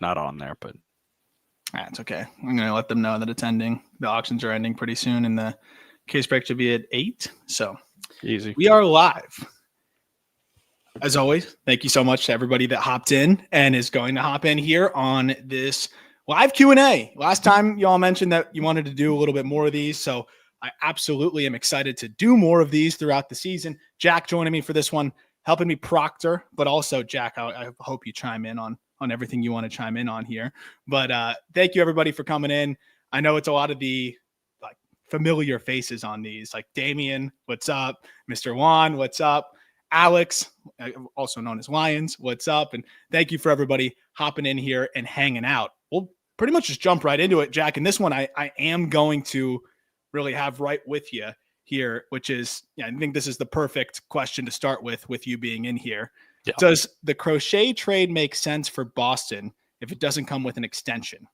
not on there, but that's okay. I'm going to let them know that it's ending. The auctions are ending pretty soon, and the case break should be at 8. So easy. We are live. As always, thank you so much to everybody that hopped in and is going to hop in here on this live Q&A. Last time you all mentioned that you wanted to do a little bit more of these, so I absolutely am excited to do more of these throughout the season. Jack joining me for this one, helping me proctor, but also Jack, I hope you chime in on everything you want to chime in on here. But thank you everybody for coming in. I know it's a lot of the like familiar faces on these, like Damien, what's up? Mr. Juan, what's up? Alex, also known as Lions, what's up? And thank you for everybody hopping in here and hanging out. We'll pretty much just jump right into it, Jack. And this one I am going to really have right with you here, which is, I think this is the perfect question to start with you being in here. Yeah. Does the Crochet trade make sense for Boston if it doesn't come with an extension?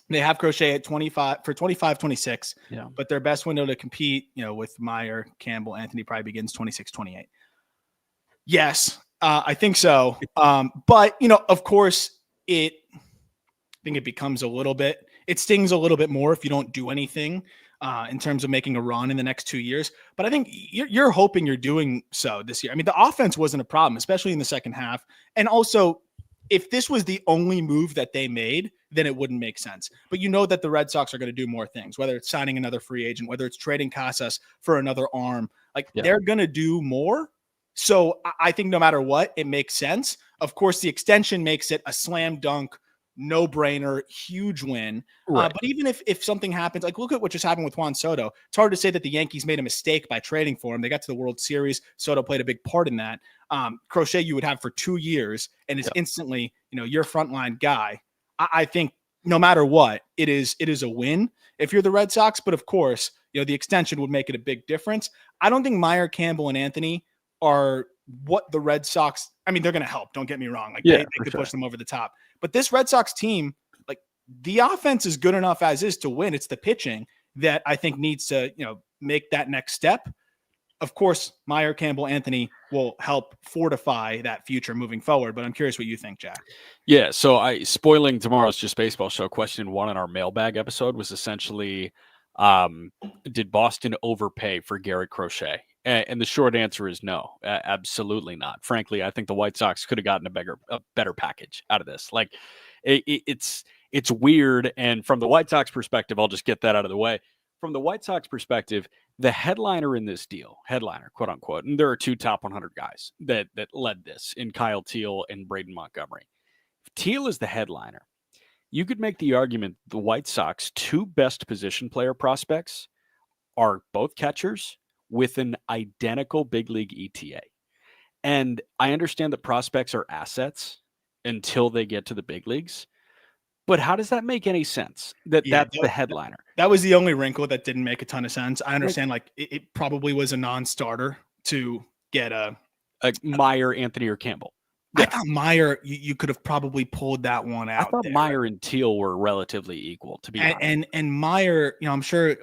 They have Crochet at 25-26, but their best window to compete, with Meyer, Campbell, Anthony probably begins 26-28. Yes, I think so. But, of course, I think it becomes it stings a little bit more if you don't do anything in terms of making a run in the next 2 years. But I think you're hoping you're doing so this year. I mean, the offense wasn't a problem, especially in the second half. And also, if this was the only move that they made, then it wouldn't make sense. But you know that the Red Sox are going to do more things, whether it's signing another free agent, whether it's trading Casas for another arm. They're going to do more. So I think no matter what, it makes sense. Of course, the extension makes it a slam dunk, no-brainer, huge win. Right. But even if something happens, look at what just happened with Juan Soto. It's hard to say that the Yankees made a mistake by trading for him. They got to the World Series. Soto played a big part in that. Crochet you would have for 2 years, and it's instantly, your frontline guy. I think no matter what, it is a win if you're the Red Sox. But of course, the extension would make it a big difference. I don't think Meyer, Campbell, and Anthony are what the Red Sox, they're going to help. Don't get me wrong. They could push them over the top. But this Red Sox team, the offense is good enough as is to win. It's the pitching that I think needs to, make that next step. Of course, Meyer, Campbell, Anthony will help fortify that future moving forward. But I'm curious what you think, Jack. Yeah. So spoiling tomorrow's Just Baseball show, question 1 in our mailbag episode was essentially, did Boston overpay for Garrett Crochet? And the short answer is no, absolutely not. Frankly, I think the White Sox could have gotten a better package out of this. It's weird. And from the White Sox perspective, I'll just get that out of the way. From the White Sox perspective, the headliner in this deal, quote unquote, and there are 2 top 100 guys that led this in Kyle Teel and Braden Montgomery. If Teel is the headliner, you could make the argument the White Sox 2 best position player prospects are both catchers with an identical big league ETA. And I understand that prospects are assets until they get to the big leagues. But how does that make any sense? That's the headliner. That was the only wrinkle that didn't make a ton of sense. I understand it probably was a non-starter to get a Meyer, Anthony, or Campbell. I thought Meyer, you could have probably pulled that one out. I thought Meyer and Teel were relatively equal, to be honest. And Meyer, I'm sure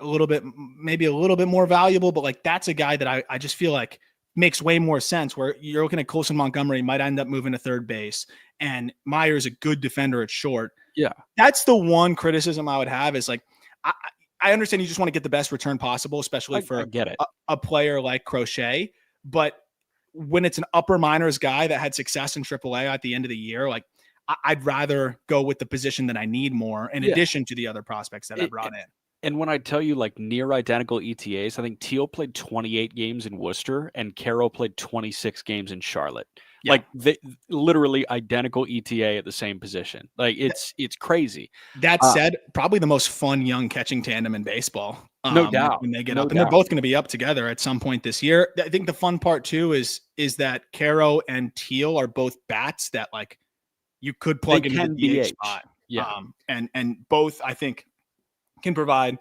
maybe a little bit more valuable, but that's a guy that I just feel like makes way more sense. Where you're looking at Colson Montgomery might end up moving to third base, and Meyer's a good defender at short. Yeah, that's the one criticism I would have is I understand you just want to get the best return possible, especially for a player like Crochet, but when it's an upper minors guy that had success in AAA at the end of the year, I'd rather go with the position that I need more in addition to the other prospects that I brought in. And when I tell you near identical ETAs, I think Teel played 28 games in Worcester and Caro played 26 games in Charlotte. Yeah. They literally identical ETA at the same position. It's crazy. That said, probably the most fun young catching tandem in baseball. No doubt. When they get up, and they're both going to be up together at some point this year. I think the fun part too is that Caro and Teel are both bats that you could plug into the DH spot. Yeah. And both I think can provide.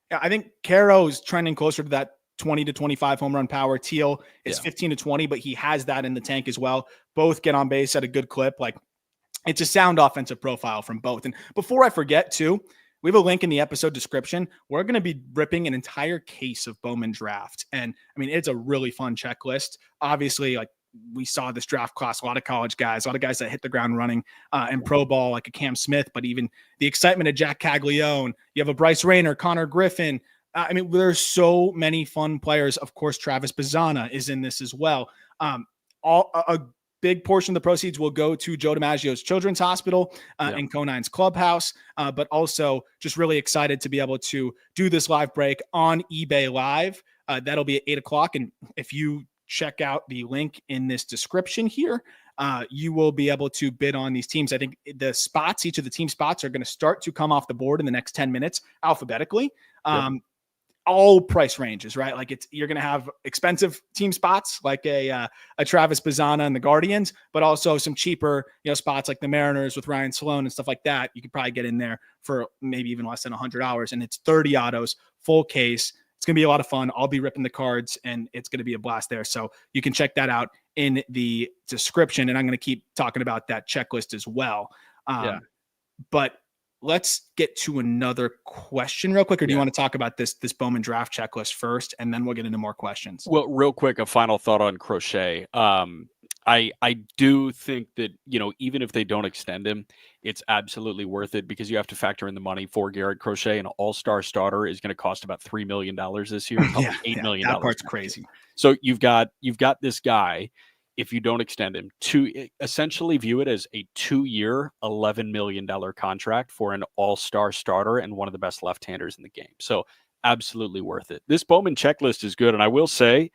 I think Caro is trending closer to that 20 to 25 home run power. Teel is 15 to 20, but he has that in the tank as well. Both get on base at a good clip. It's a sound offensive profile from both. And before I forget too, we have a link in the episode description. We're going to be ripping an entire case of Bowman Draft. And it's a really fun checklist. Obviously, we saw this draft class, a lot of college guys, a lot of guys that hit the ground running in pro ball, like a Cam Smith, but even the excitement of Jack Caglione. You have a Bryce Rayner, Connor Griffin. I mean, there's so many fun players. Of course, Travis Bazzana is in this as well. A big portion of the proceeds will go to Joe DiMaggio's Children's Hospital and Conine's Clubhouse, but also just really excited to be able to do this live break on eBay Live. That'll be at 8:00. And if you check out the link in this description here, you will be able to bid on these teams. I think the spots, each of the team spots are going to start to come off the board in the next 10 minutes alphabetically. All price ranges, right? Like you're going to have expensive team spots like a Travis Bazzana and the Guardians, but also some cheaper, spots like the Mariners with Ryan Sloan and stuff like that. You could probably get in there for maybe even less than $100, and it's 30 autos, full case. It's going to be a lot of fun. I'll be ripping the cards, and it's going to be a blast there. So you can check that out in the description, and I'm going to keep talking about that checklist as well. But let's get to another question real quick, or do you want to talk about this Bowman draft checklist first, and then we'll get into more questions? Well, real quick, a final thought on Crochet. I do think that, even if they don't extend him, it's absolutely worth it because you have to factor in the money for Garrett Crochet. An all-star starter is going to cost about $3 million this year, probably $8 million. That part's crazy. So you've got this guy. If you don't extend him, to essentially view it as a 2-year, $11 million contract for an all-star starter and one of the best left-handers in the game. So absolutely worth it. This Bowman checklist is good. And I will say,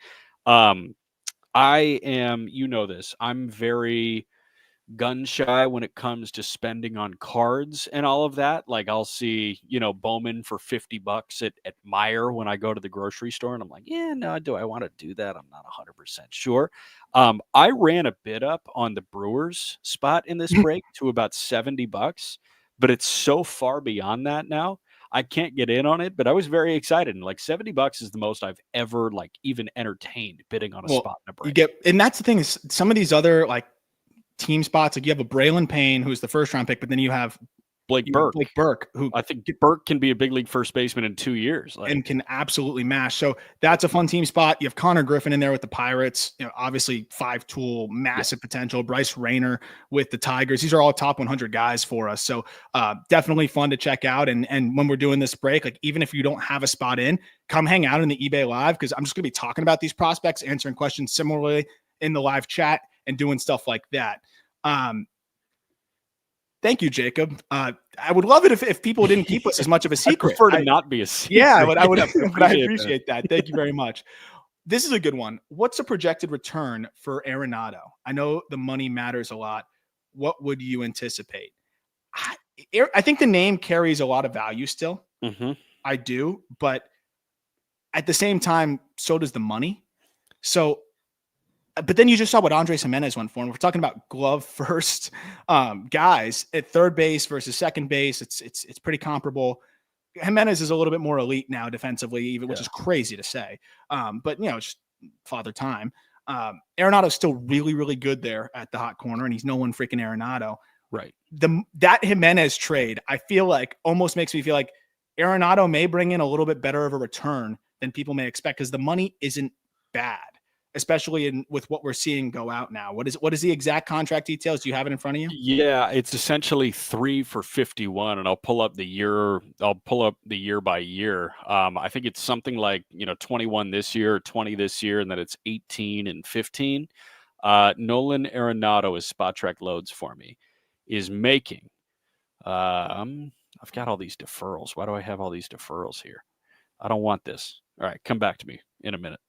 I am, this, I'm very gun shy when it comes to spending on cards and all of that. Like I'll see, Bowman for $50 at Meijer when I go to the grocery store, and I'm like, no, do I want to do that? I'm not 100% sure. I ran a bid up on the Brewers spot in this break to about $70, but it's so far beyond that now. I can't get in on it, but I was very excited. And like $70 is the most I've ever even entertained bidding on a spot in a break. And that's the thing is some of these other team spots, like you have a Braylon Payne, who's the first round pick, but then you have Blake Burke, who I think Burke can be a big league first baseman in 2 years and can absolutely mash. So that's a fun team spot. You have Connor Griffin in there with the Pirates, obviously 5-tool, massive potential. Bryce Rayner with the Tigers. These are all top 100 guys for us. So definitely fun to check out. And when we're doing this break, even if you don't have a spot in, come hang out in the eBay Live, because I'm just going to be talking about these prospects, answering questions similarly in the live chat and doing stuff like that. Thank you, Jacob. I would love it if people didn't keep us as much of a secret. I prefer to not be a secret. Yeah, I would but I appreciate that. Thank you very much. This is a good one. What's a projected return for Arenado? I know the money matters a lot. What would you anticipate? I think the name carries a lot of value still. Mm-hmm. I do, but at the same time, so does the money. So, but then you just saw what Andres Jimenez went for. And we're talking about glove first guys at third base versus second base. It's pretty comparable. Jimenez is a little bit more elite now defensively, even, which is crazy to say. But just father time. Arenado's still really, really good there at the hot corner, and he's no one freaking Arenado. Right. That Jimenez trade, I feel like almost makes me feel like Arenado may bring in a little bit better of a return than people may expect, because the money isn't bad, especially with what we're seeing go out now. What is the exact contract details? Do you have it in front of you? Yeah, it's essentially 3 for 51, and I'll pull up the year by year. I think it's something like 21 this year, 20 this year, and then it's 18 and 15. Nolan Arenado, is Spot Track loads for me, is making. I've got all these deferrals. Why do I have all these deferrals here? I don't want this. All right, come back to me in a minute.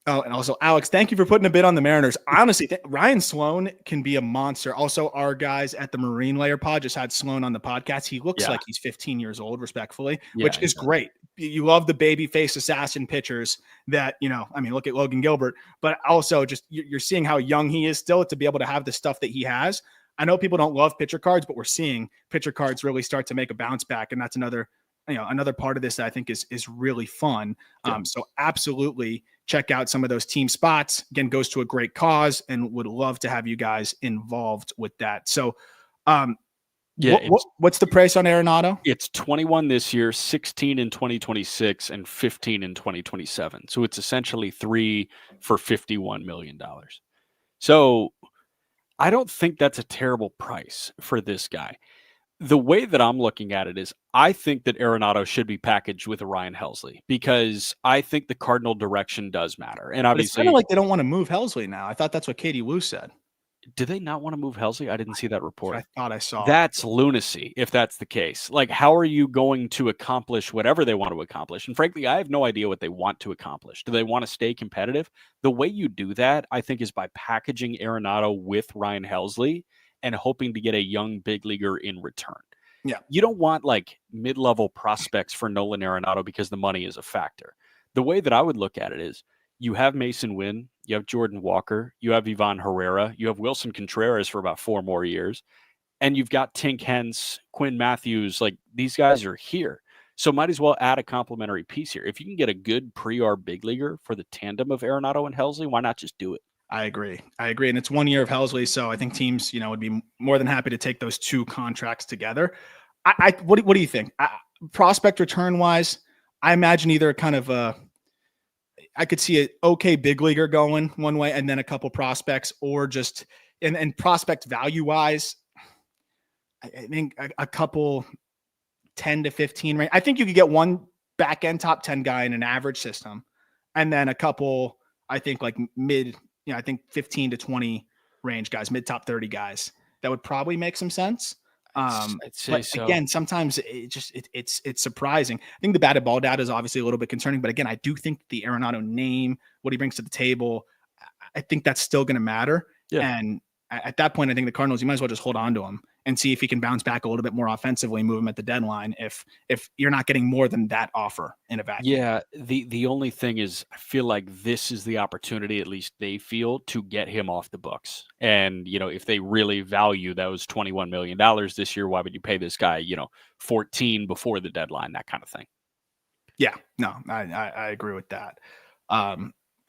Oh, and also, Alex, thank you for putting a bid on the Mariners. Honestly, Ryan Sloan can be a monster. Also, our guys at the Marine Layer Pod just had Sloan on the podcast. He looks like he's 15 years old, respectfully, which is great. You love the baby face assassin pitchers that, look at Logan Gilbert, but also just you're seeing how young he is still to be able to have the stuff that he has. I know people don't love pitcher cards, but we're seeing pitcher cards really start to make a bounce back. And that's another part of this that I think is really fun. So absolutely check out some of those team spots. Again, goes to a great cause, and would love to have you guys involved with that. So, what's the price on Arenado? It's 21 this year, 16 in 2026, and 15 in 2027. So it's essentially 3 for $51 million. So I don't think that's a terrible price for this guy. The way that I'm looking at it is I think that Arenado should be packaged with a Ryan Helsley because I think the cardinal direction does matter. And But it's kind of obviously, like they don't want to move Helsley now. I thought that's what Katie Woo said. did they not want to move Helsley? I didn't see that That's report. what I thought I saw. That's lunacy if that's the case. Like, how are you going to accomplish whatever they want to accomplish? And frankly, I have no idea what they want to accomplish. Do they want to stay competitive? The way you do that, I think, is by packaging Arenado with Ryan Helsley and hoping to get a young big leaguer in return. Yeah. You don't want like mid-level prospects for Nolan Arenado because the money is a factor. The way that I would look at it is you have Mason Wynn, you have Jordan Walker, you have Ivan Herrera, you have Wilson Contreras for about 4 more years, and you've got Tink Hence, Quinn Matthews. Like, these guys are here. So might as well add a complimentary piece here. If you can get a good pre-arb big leaguer for the tandem of Arenado and Helsley, why not just do it? I agree. And it's 1 year of Helsley, so I think teams, would be more than happy to take those 2 contracts together. What do you think? Prospect return wise, I imagine either kind of I could see an okay big leaguer going one way and then a couple prospects, or just and prospect value wise, I think a couple 10 to 15 range. I think you could get one back end top 10 guy in an average system, and then a couple, I think like mid, I think 15 to 20 range guys, mid top 30 guys. That would probably make some sense. I'd say But so. again, sometimes it's surprising. I think the batted ball data is obviously a little bit concerning, but again, I do think the Arenado name, what he brings to the table, I think that's still going to matter. Yeah. And at that point, I think the Cardinals, you might as well just hold on to him and see if he can bounce back a little bit more offensively, move him at the deadline. If you're not getting more than that offer in a vacuum. Yeah, the only thing is I feel like this is the opportunity, at least they feel, to get him off the books. And, if they really value those $21 million this year, why would you pay this guy, 14 before the deadline, that kind of thing? Yeah, no, I agree with that.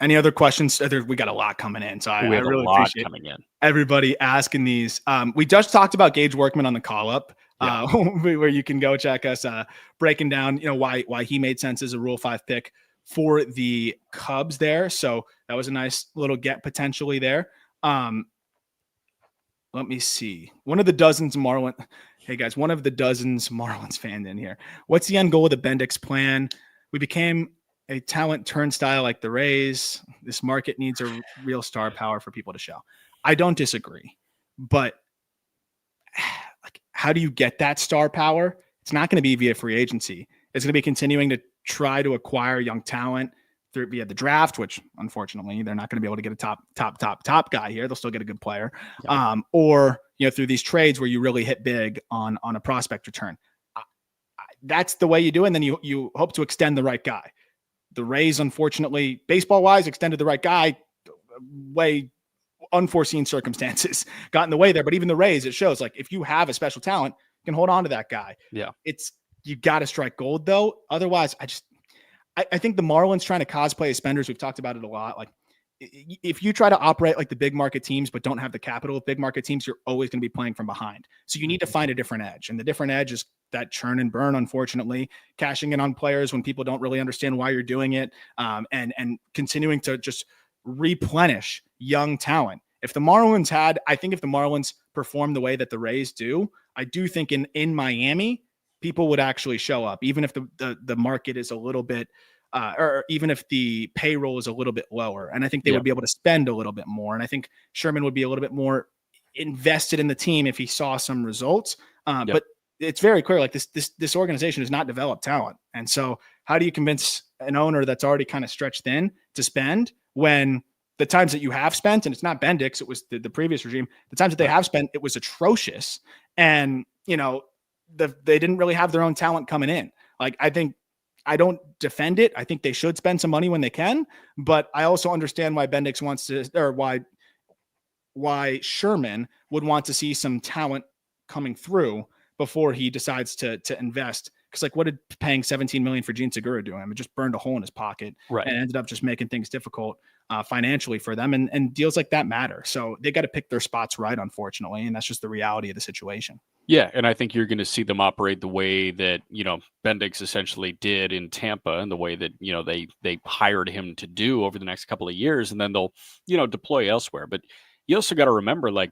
Any other questions? We got a lot coming in, so I really appreciate coming in. Everybody asking these. We just talked about Gage Workman on the call up, where you can go check us breaking down, why he made sense as a Rule 5 pick for the Cubs there. So that was a nice little get potentially there. Let me see. One of the dozens Marlins fan in here. What's the end goal of the Bendix plan? We became a talent turnstile like the Rays. This market needs a real star power for people to show. I don't disagree, but like, how do you get that star power? It's not going to be via free agency. It's going to be continuing to try to acquire young talent via the draft, which unfortunately they're not going to be able to get a top guy here. They'll still get a good player, or through these trades where you really hit big on a prospect return. That's the way you do it. And then you hope to extend the right guy. The Rays, unfortunately, baseball-wise, extended the right guy. Way unforeseen circumstances got in the way there. But even the Rays, it shows like if you have a special talent, you can hold on to that guy. Yeah, you got to strike gold though. Otherwise, I think the Marlins trying to cosplay as spenders. We've talked about it a lot. Like if you try to operate like the big market teams but don't have the capital of big market teams, you're always going to be playing from behind. So you need to find a different edge, and the different edge is that churn and burn, unfortunately, cashing in on players when people don't really understand why you're doing it, and continuing to just replenish young talent. If the Marlins perform the way that the Rays do, I do think in Miami, people would actually show up, even if the market is a little bit, or even if the payroll is a little bit lower. And I think they would be able to spend a little bit more. And I think Sherman would be a little bit more invested in the team if he saw some results. But it's very clear, like this organization has not developed talent. And so how do you convince an owner that's already kind of stretched thin to spend when the times that you have spent, and it's not Bendix, it was the previous regime, the times that they have spent, it was atrocious. And, they didn't really have their own talent coming in. Like, I don't defend it. I think they should spend some money when they can, but I also understand why Bendix wants to, or why Sherman would want to see some talent coming through before he decides to invest. Because like, what did paying $17 million for Gene Segura do? It just burned a hole in his pocket, right, and ended up just making things difficult financially for them. And deals like that matter. So they got to pick their spots right, unfortunately, and that's just the reality of the situation. Yeah, and I think you're going to see them operate the way that, Bendix essentially did in Tampa, and the way that, they hired him to do over the next couple of years, and then they'll, deploy elsewhere. But, you also got to remember, like,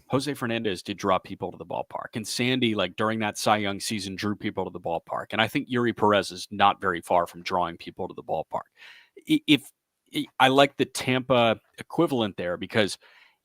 Jose Fernandez did draw people to the ballpark, and Sandy, like during that Cy Young season, drew people to the ballpark. And I think Yuri Perez is not very far from drawing people to the ballpark. If I like the Tampa equivalent there, because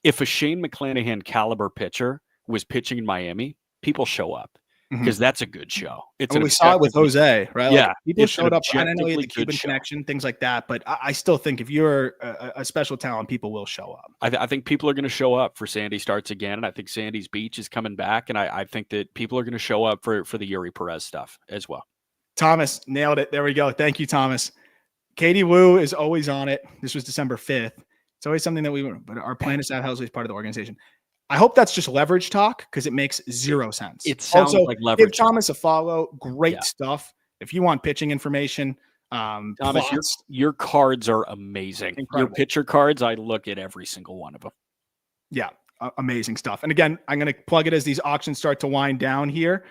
if a Shane McClanahan caliber pitcher was pitching in Miami, people show up because that's a good show. It's we saw it with Jose, right? Yeah, like people showed up. I don't know the Cuban connection, things like that, but I still think if you're a special talent, people will show up. I think people are going to show up for Sandy Starts Again, and I think Sandy's Beach is coming back, and I think that people are going to show up for the Yuri Perez stuff as well. Thomas nailed it. There we go. Thank you, Thomas. Katie Wu is always on it. This was December 5th. It's always something that but our plan is to have Helsley as part of the organization. I hope that's just leverage talk because it makes zero sense. It sounds also, like leverage. Give Thomas a follow. Great stuff. If you want pitching information, Thomas, your cards are amazing. Incredible. Your pitcher cards, I look at every single one of them. Yeah, amazing stuff. And again, I'm going to plug it as these auctions start to wind down here.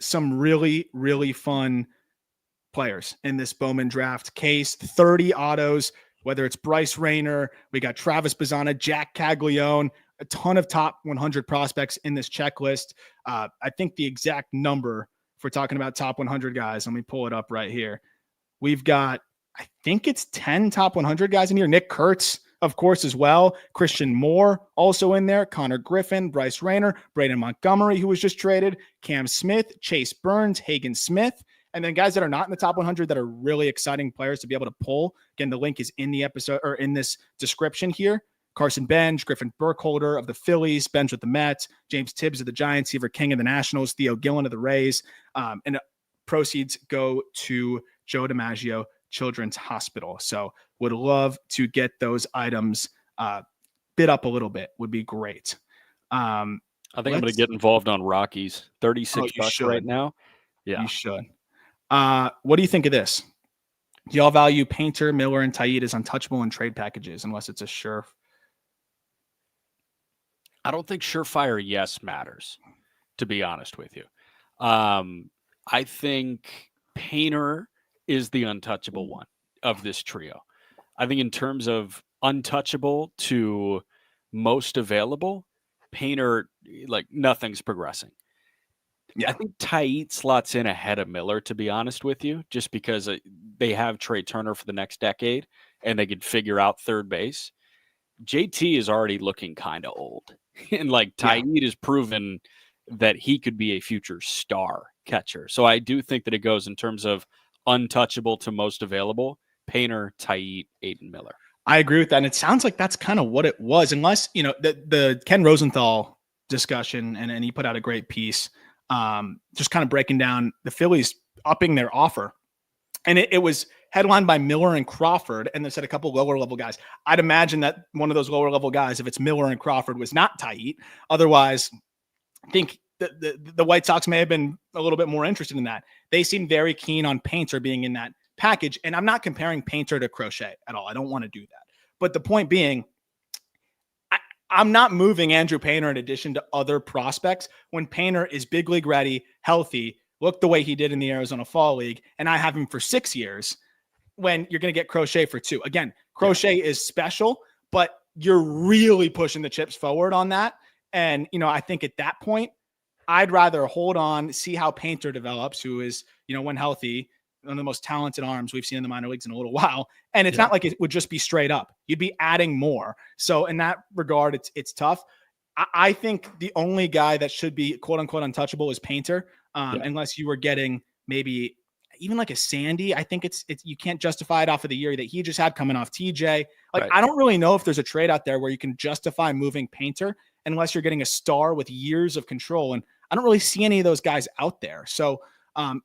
Some really, really fun players in this Bowman draft case. 30 autos, whether it's Bryce Rayner, we got Travis Bazzana, Jack Caglione, a ton of top 100 prospects in this checklist. I think the exact number, if we're talking about top 100 guys, let me pull it up right here. We've got, I think it's 10 top 100 guys in here. Nick Kurtz, of course, as well. Christian Moore also in there. Connor Griffin, Bryce Rayner, Braden Montgomery, who was just traded, Cam Smith, Chase Burns, Hagen Smith. And then guys that are not in the top 100 that are really exciting players to be able to pull. Again, the link is in the episode or in this description here. Carson Bench, Griffin Burkholder of the Phillies, Bench with the Mets, James Tibbs of the Giants, Seaver King of the Nationals, Theo Gillen of the Rays. And proceeds go to Joe DiMaggio Children's Hospital. So would love to get those items bid up a little bit. Would be great. I think I'm going to get involved on Rockies. $36 right now. Yeah, you should. What do you think of this? Do y'all value Painter, Miller, and Taiit as untouchable in trade packages unless it's a sure? I don't think surefire yes matters, to be honest with you. I think Painter is the untouchable one of this trio. I think in terms of untouchable to most available, Painter, like nothing's progressing. Yeah. I think Taiit slots in ahead of Miller, to be honest with you, just because they have Trey Turner for the next decade and they could figure out third base. JT is already looking kind of old. And like Taiit has proven that he could be a future star catcher. So I do think that it goes in terms of untouchable to most available, Painter, Taiit, Aiden Miller. I agree with that. And it sounds like that's kind of what it was, unless, you know, the Ken Rosenthal discussion, and he put out a great piece, just kind of breaking down the Phillies upping their offer. And it was headlined by Miller and Crawford, and they said a couple lower level guys. I'd imagine that one of those lower level guys, if it's Miller and Crawford, was not Taiit. Otherwise, I think the White Sox may have been a little bit more interested in that. They seem very keen on Painter being in that package. And I'm not comparing Painter to Crochet at all. I don't want to do that. But the point being, I'm not moving Andrew Painter in addition to other prospects when Painter is big league ready, healthy, look the way he did in the Arizona Fall League, and I have him for 6 years, when you're going to get Crochet for 2. Again, Crochet is special, but you're really pushing the chips forward on that. And, you know, I think at that point, I'd rather hold on, see how Painter develops, who is, you know, when healthy, one of the most talented arms we've seen in the minor leagues in a little while. And it's not like it would just be straight up. You'd be adding more. So in that regard, it's tough. I think the only guy that should be quote unquote untouchable is Painter. Unless you were getting maybe even like a Sandy. I think it's you can't justify it off of the year that he just had coming off TJ. Like, I don't really know if there's a trade out there where you can justify moving Painter unless you're getting a star with years of control. And I don't really see any of those guys out there. So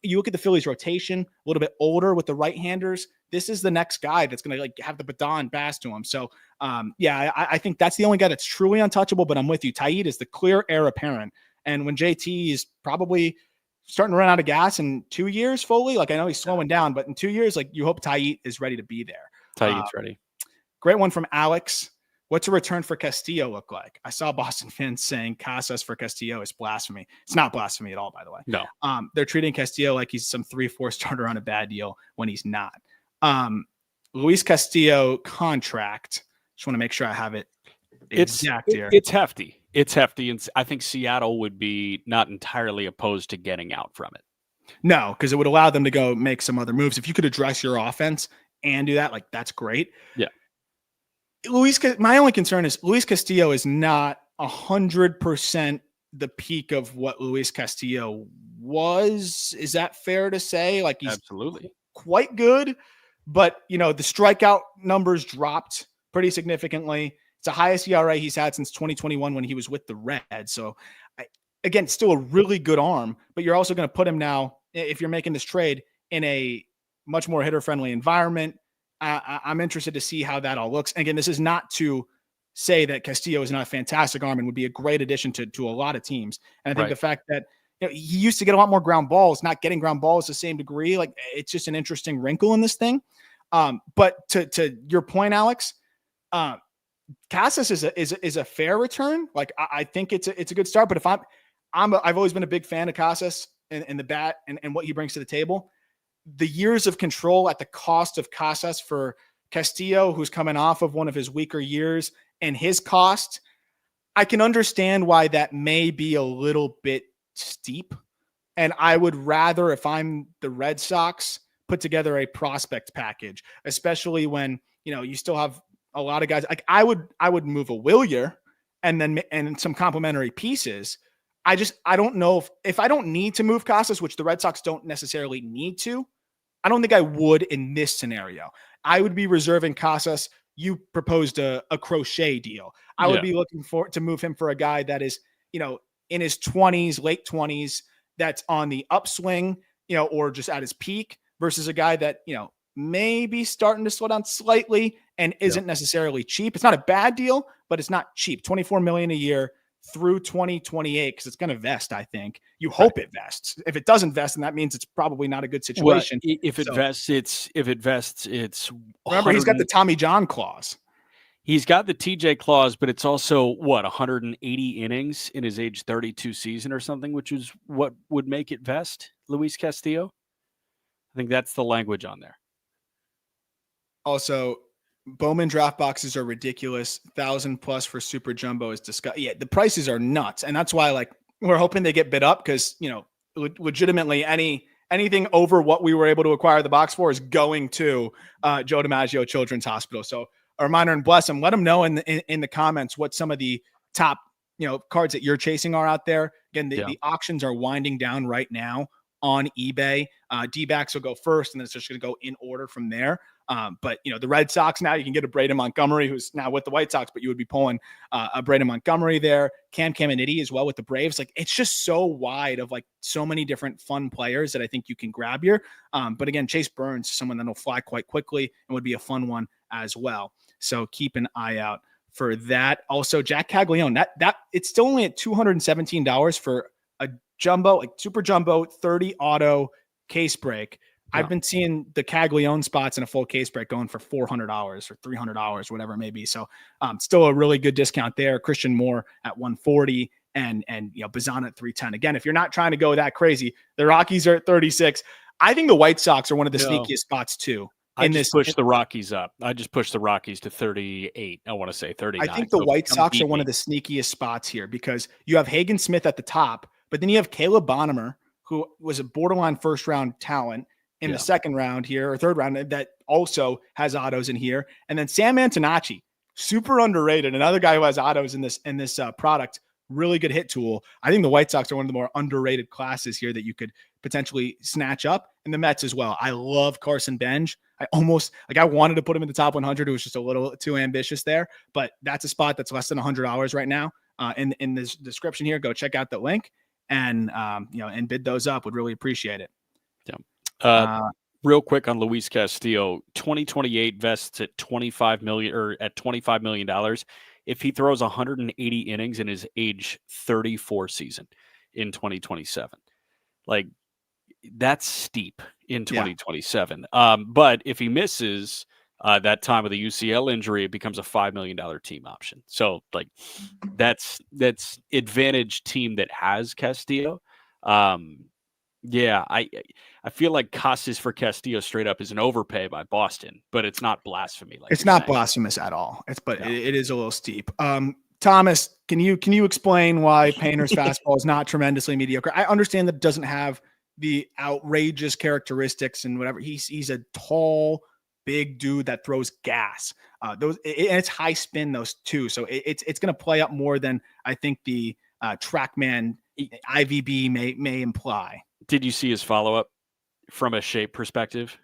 you look at the Phillies rotation, a little bit older with the right-handers. This is the next guy that's going to like have the baton passed to him. So I think that's the only guy that's truly untouchable, but I'm with you. Taiit is the clear heir apparent. And when JT is probably starting to run out of gas in 2 years fully, like I know he's slowing down, but in 2 years, like you hope Taiit is ready to be there. Taiit's ready. Great one from Alex. What's a return for Castillo look like? I saw Boston fans saying Casas for Castillo is blasphemy. It's not blasphemy at all, by the way. No. They're treating Castillo like he's some 3-4 starter on a bad deal when he's not. Luis Castillo contract. Just want to make sure I have it exact year. It's hefty. It's hefty, and I think Seattle would be not entirely opposed to getting out from it. No, because it would allow them to go make some other moves. If you could address your offense and do that, like that's great. Yeah. My only concern is Luis Castillo is not 100% the peak of what Luis Castillo was. Is that fair to say? Like he's absolutely quite good, but the strikeout numbers dropped pretty significantly. It's the highest ERA he's had since 2021 when he was with the Reds. So again, still a really good arm, but you're also going to put him now, if you're making this trade, in a much more hitter-friendly environment. I'm interested to see how that all looks. And again, this is not to say that Castillo is not a fantastic arm and would be a great addition to a lot of teams. And I think the fact that he used to get a lot more ground balls, not getting ground balls the same degree, like it's just an interesting wrinkle in this thing. But to your point, Alex, Casas is a fair return. Like I think it's a good start. But if I've always been a big fan of Casas and the bat and what he brings to the table. The years of control at the cost of Casas for Castillo, who's coming off of one of his weaker years, and his cost, I can understand why that may be a little bit steep. And I would rather, if I'm the Red Sox, put together a prospect package, especially when, you still have a lot of guys. Like I would move a Wilyer and some complementary pieces. I don't know if I don't need to move Casas, which the Red Sox don't necessarily need to. I don't think I would in this scenario. I would be reserving Casas. You proposed a Crochet deal. I would be looking to move him for a guy that is, in his 20s, late 20s, that's on the upswing, or just at his peak, versus a guy that, maybe starting to slow down slightly and isn't necessarily cheap. It's not a bad deal, but it's not cheap. $24 million a year through 2028, because it's going to vest. I think you hope it vests. If it doesn't vest, then that means it's probably not a good situation. Well, if it vests, it's remember he's got the Tommy John clause. He's got the TJ clause, but it's also 180 innings in his age 32 season or something, which is what would make it vest. Luis Castillo. I think that's the language on there. Also, Bowman draft boxes are ridiculous. 1,000+ for super jumbo is disgusting. Yeah, the prices are nuts, and that's why we're hoping they get bid up, because legitimately anything over what we were able to acquire the box for is going to Joe DiMaggio Children's Hospital. So a reminder, and bless them. Let them know in the comments what some of the top cards that you're chasing are out there. Again, the auctions are winding down right now on eBay. D-backs will go first, and then it's just going to go in order from there. But the Red Sox, now you can get a Braden Montgomery, who's now with the White Sox, but you would be pulling a Braden Montgomery there, Cam Caminiti as well with the Braves. Like it's just so wide of so many different fun players that I think you can grab here. But again, Chase Burns is someone that'll fly quite quickly and would be a fun one as well. So keep an eye out for that. Also, Jack Caglione, that it's still only at $217 for a jumbo, super jumbo 30 auto case break. I've been seeing the Caglione spots in a full case break going for $400 or $300, whatever it may be. So still a really good discount there. Christian Moore at $140 and Bazan at $310. Again, if you're not trying to go that crazy, the Rockies are at $36. I think the White Sox are one of the sneakiest spots too. I just pushed the Rockies up. I just pushed the Rockies to 38. I want to say 39. I think the White Sox are one of the sneakiest spots here, because you have Hagen Smith at the top, but then you have Caleb Bonnemer, who was a borderline first round talent in the second round here, or third round, that also has autos in here. And then Sam Antonacci, super underrated. Another guy who has autos in this product, really good hit tool. I think the White Sox are one of the more underrated classes here that you could potentially snatch up, and the Mets as well. I love Carson Benj. I wanted to put him in the top 100. It was just a little too ambitious there, but that's a spot that's less than $100 right now. In this description here, go check out the link and bid those up. Would really appreciate it. Real quick on Luis Castillo, 2028 vests at $25 million if he throws 180 innings in his age 34 season in 2027. Like that's steep in 2027. But if he misses that time of the UCL injury, it becomes a $5 million team option. So that's advantage team that has Castillo. Yeah, I feel like Casas for Castillo straight up is an overpay by Boston, but it's not blasphemy like It's you're not saying. blasphemous at all. But No. it is a little steep. Thomas, can you explain why Painter's fastball is not tremendously mediocre? I understand that it doesn't have the outrageous characteristics and whatever. He's a tall, big dude that throws gas. And it's high spin those two, so it's going to play up more than I think the TrackMan IVB may imply. Did you see his follow up from a shape perspective?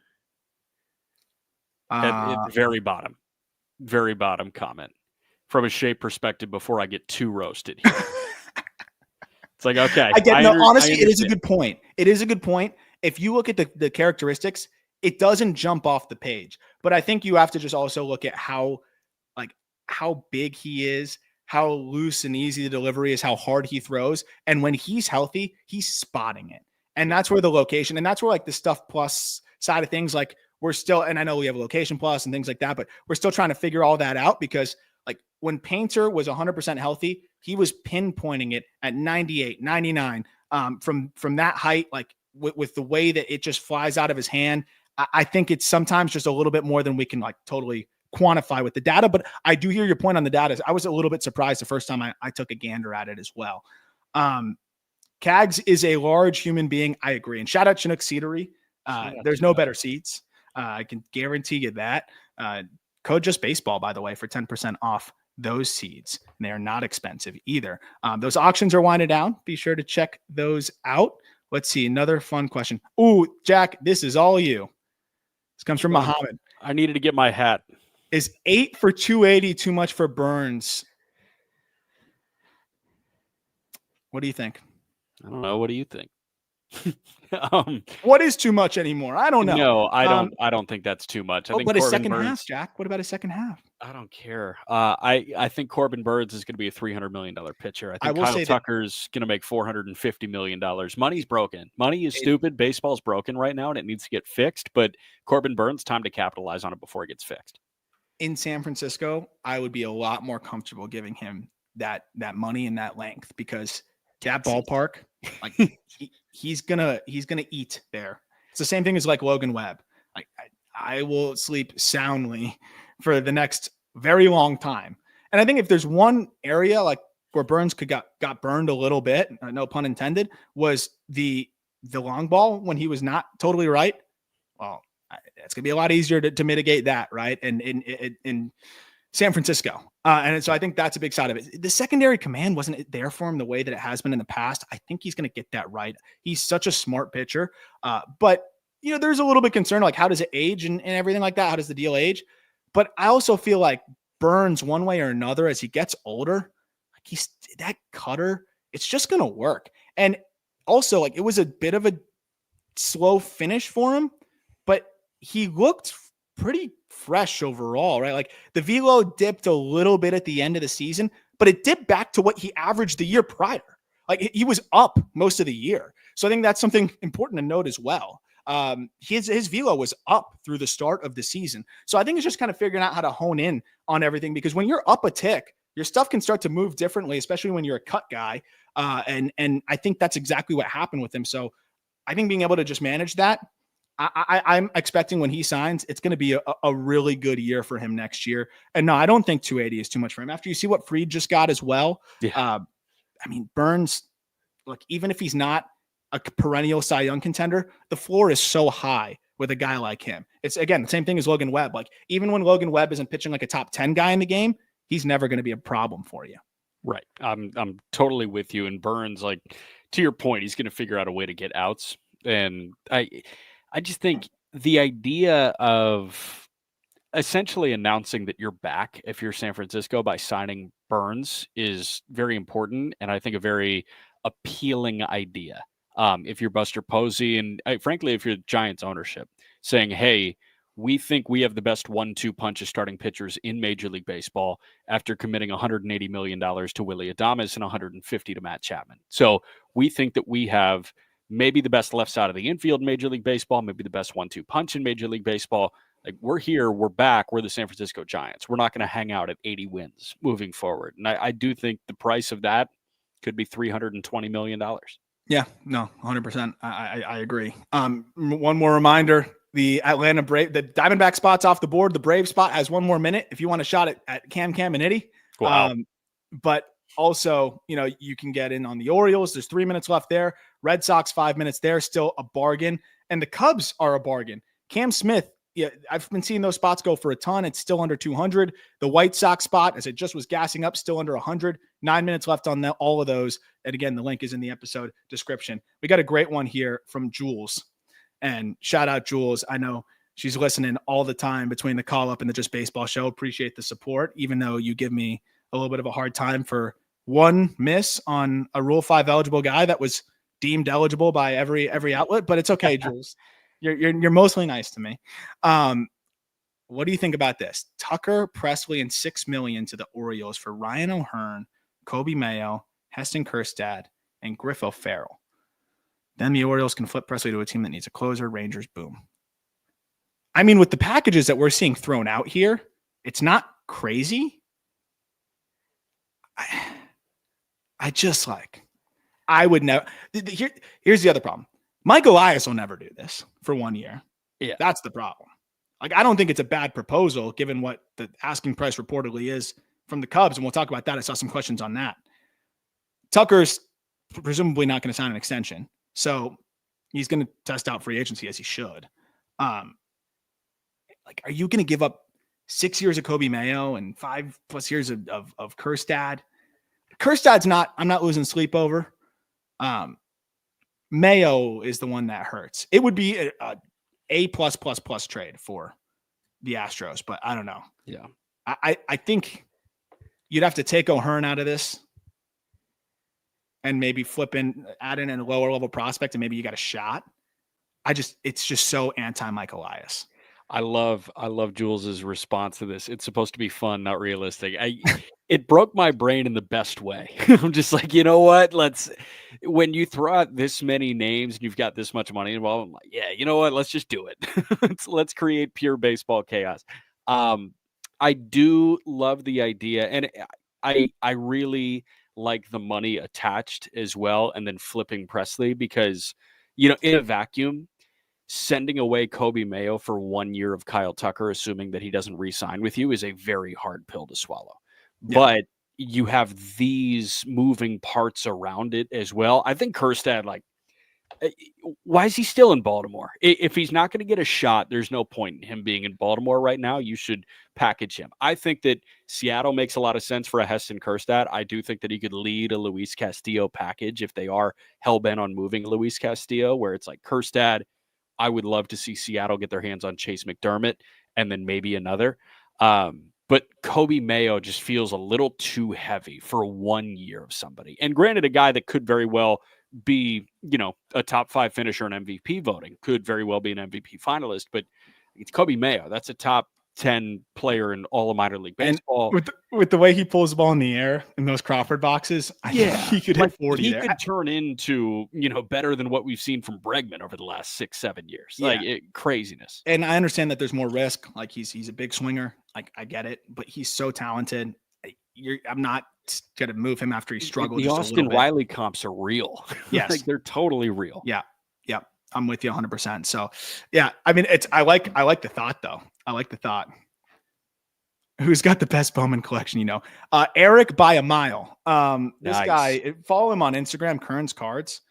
At the very bottom comment. From a shape perspective, before I get too roasted here. It's like, okay. Honestly, it is a good point. It is a good point. If you look at the characteristics, it doesn't jump off the page. But I think you have to just also look at how big he is, how loose and easy the delivery is, how hard he throws. And when he's healthy, he's spotting it. And that's where the location, and that's where like the stuff plus side of things, like we're still, and I know we have a location plus and things like that, but we're still trying to figure all that out because like when Painter was 100% healthy, he was pinpointing it at 98, 99 from that height, like with the way that it just flies out of his hand. I think it's sometimes just a little bit more than we can like totally quantify with the data, but I do hear your point on the data. I was a little bit surprised the first time I took a gander at it as well. Cags is a large human being. I agree. And shout out Chinook Seedery. There's no better seats. I can guarantee you that. Code Just Baseball, by the way, for 10% off those seeds. And they are not expensive either. Those auctions are winding down. Be sure to check those out. Let's see. Another fun question. Ooh, Jack, this is all you. This comes from Muhammad. I needed to get my hat. Is 8 for 280 too much for Burns? What do you think? I don't know. What do you think? What is too much anymore? I don't know. No, I don't think that's too much. I think but a Corbin second Burns, half, Jack. What about a second half? I don't care. I think Corbin Burns is going to be a $300 million pitcher. I think Kyle Tucker's going to make $450 million. Money's broken. Money is stupid. Baseball's broken right now, and it needs to get fixed. But Corbin Burns, time to capitalize on it before it gets fixed. In San Francisco, I would be a lot more comfortable giving him that money and that length because that ballpark, like he's gonna eat there. It's the same thing as like Logan Webb. Like I will sleep soundly for the next very long time. And I think if there's one area like where Burns got burned a little bit, no pun intended, was the long ball when he was not totally right. Well, it's going to be a lot easier to mitigate that, right? And in San Francisco. And so I think that's a big side of it. The secondary command wasn't there for him the way that it has been in the past. I think he's going to get that right. He's such a smart pitcher. But, you know, there's a little bit concerned, like how does it age and everything like that? How does the deal age? But I also feel like Burns one way or another, as he gets older, like that cutter, it's just going to work. And also like it was a bit of a slow finish for him, but he looked pretty fresh overall, right? Like the velo dipped a little bit at the end of the season, but it dipped back to what he averaged the year prior. Like he was up most of the year. So I think that's something important to note as well. His velo was up through the start of the season. So I think it's just kind of figuring out how to hone in on everything, because when you're up a tick, your stuff can start to move differently, especially when you're a cut guy. And I think that's exactly what happened with him. So I think being able to just manage that, I'm expecting when he signs, it's going to be a really good year for him next year. And no, I don't think 280 is too much for him. After you see what Fried just got as well. Yeah. I mean, Burns, look, even if he's not a perennial Cy Young contender, the floor is so high with a guy like him. It's, again, the same thing as Logan Webb. Like, even when Logan Webb isn't pitching like a top 10 guy in the game, he's never going to be a problem for you. Right. I'm totally with you. And Burns, like, to your point, he's going to figure out a way to get outs. And I just think the idea of essentially announcing that you're back if you're San Francisco by signing Burns is very important, and I think a very appealing idea. If you're Buster Posey and frankly, if you're Giants ownership, saying, hey, we think we have the best 1-2 punch of starting pitchers in Major League Baseball after committing $180 million to Willy Adames and $150 to Matt Chapman. So we think that we have maybe the best left side of the infield in Major League Baseball, maybe the best 1-2 punch in Major League Baseball. Like, we're here, we're back, we're the San Francisco Giants. We're not going to hang out at 80 wins moving forward. And I do think the price of that could be $320 million. Yeah, no, 100%. I agree. One more reminder: the Atlanta Brave, the Diamondback spot's off the board. The Brave spot has one more minute if you want a shot at Cam and Itty. Wow. But also, you can get in on the Orioles. There's 3 minutes left there. Red Sox 5 minutes there, still a bargain, and the Cubs are a bargain. Cam Smith. Yeah, I've been seeing those spots go for a ton. It's still under 200. The White Sox spot, as it just was gassing up, still under 100. 9 minutes left on all of those. And again, the link is in the episode description. We got a great one here from Jules. And shout out Jules. I know she's listening all the time between the call up and the Just Baseball show. Appreciate the support, even though you give me a little bit of a hard time for one miss on a Rule 5 eligible guy that was deemed eligible by every outlet. But it's okay, Jules. You're mostly nice to me. What do you think about this? Tucker, Presley, and $6 million to the Orioles for Ryan O'Hearn, Kobe Mayo, Heston Kjerstad, and Griff O'Farrell. Then the Orioles can flip Presley to a team that needs a closer. Rangers, boom. I mean, with the packages that we're seeing thrown out here, it's not crazy. I would never. Here's the other problem. Mike Elias will never do this for 1 year. Yeah. That's the problem. I don't think it's a bad proposal given what the asking price reportedly is from the Cubs. And we'll talk about that. I saw some questions on that. Tucker's presumably not going to sign an extension. So he's going to test out free agency as he should. Are you going to give up 6 years of Kobe Mayo and 5+ years of Kjerstad? Kjerstad's I'm not losing sleep over. Mayo is the one that hurts. It would be a plus trade for the Astros, but I don't know. Yeah. I think you'd have to take O'Hearn out of this and maybe add in a lower level prospect, and maybe you got a shot. It's just so anti-Mike Elias. I love Jules's response to this. It's supposed to be fun, not realistic. It broke my brain in the best way. I'm just like, you know what? When you throw out this many names and you've got this much money involved, I'm like, yeah, you know what? Let's just do it. let's create pure baseball chaos. I do love the idea, and I really like the money attached as well, and then flipping Presley because, in a vacuum, sending away Kobe Mayo for 1 year of Kyle Tucker, assuming that he doesn't re-sign with you, is a very hard pill to swallow. Yeah. But you have these moving parts around it as well. I think Kjerstad, why is he still in Baltimore? If he's not going to get a shot, there's no point in him being in Baltimore right now. You should package him. I think that Seattle makes a lot of sense for a Heston Kjerstad. I do think that he could lead a Luis Castillo package if they are hell-bent on moving Luis Castillo, where it's like Kjerstad. I would love to see Seattle get their hands on Chase McDermott and then maybe another. But Kobe Mayo just feels a little too heavy for 1 year of somebody. And granted, a guy that could very well be, a top 5 finisher in MVP voting, could very well be an MVP finalist, but it's Kobe Mayo. That's a top 10 player in all of minor league baseball. And with the way he pulls the ball in the air in those Crawford boxes, I think he could hit 40 he there. Could turn into, better than what we've seen from Bregman over the last 6-7 years. Yeah. Craziness. And I understand that there's more risk. He's a big swinger. I get it, but he's so talented. I'm not going to move him after he struggled. The Austin Riley comps are real. Yes. They're totally real. Yeah. Yeah. I'm with you 100%. So yeah, I mean, I like the thought though. I like the thought. Who's got the best Bowman collection? Eric by a mile. This guy, follow him on Instagram, Kern's Cards.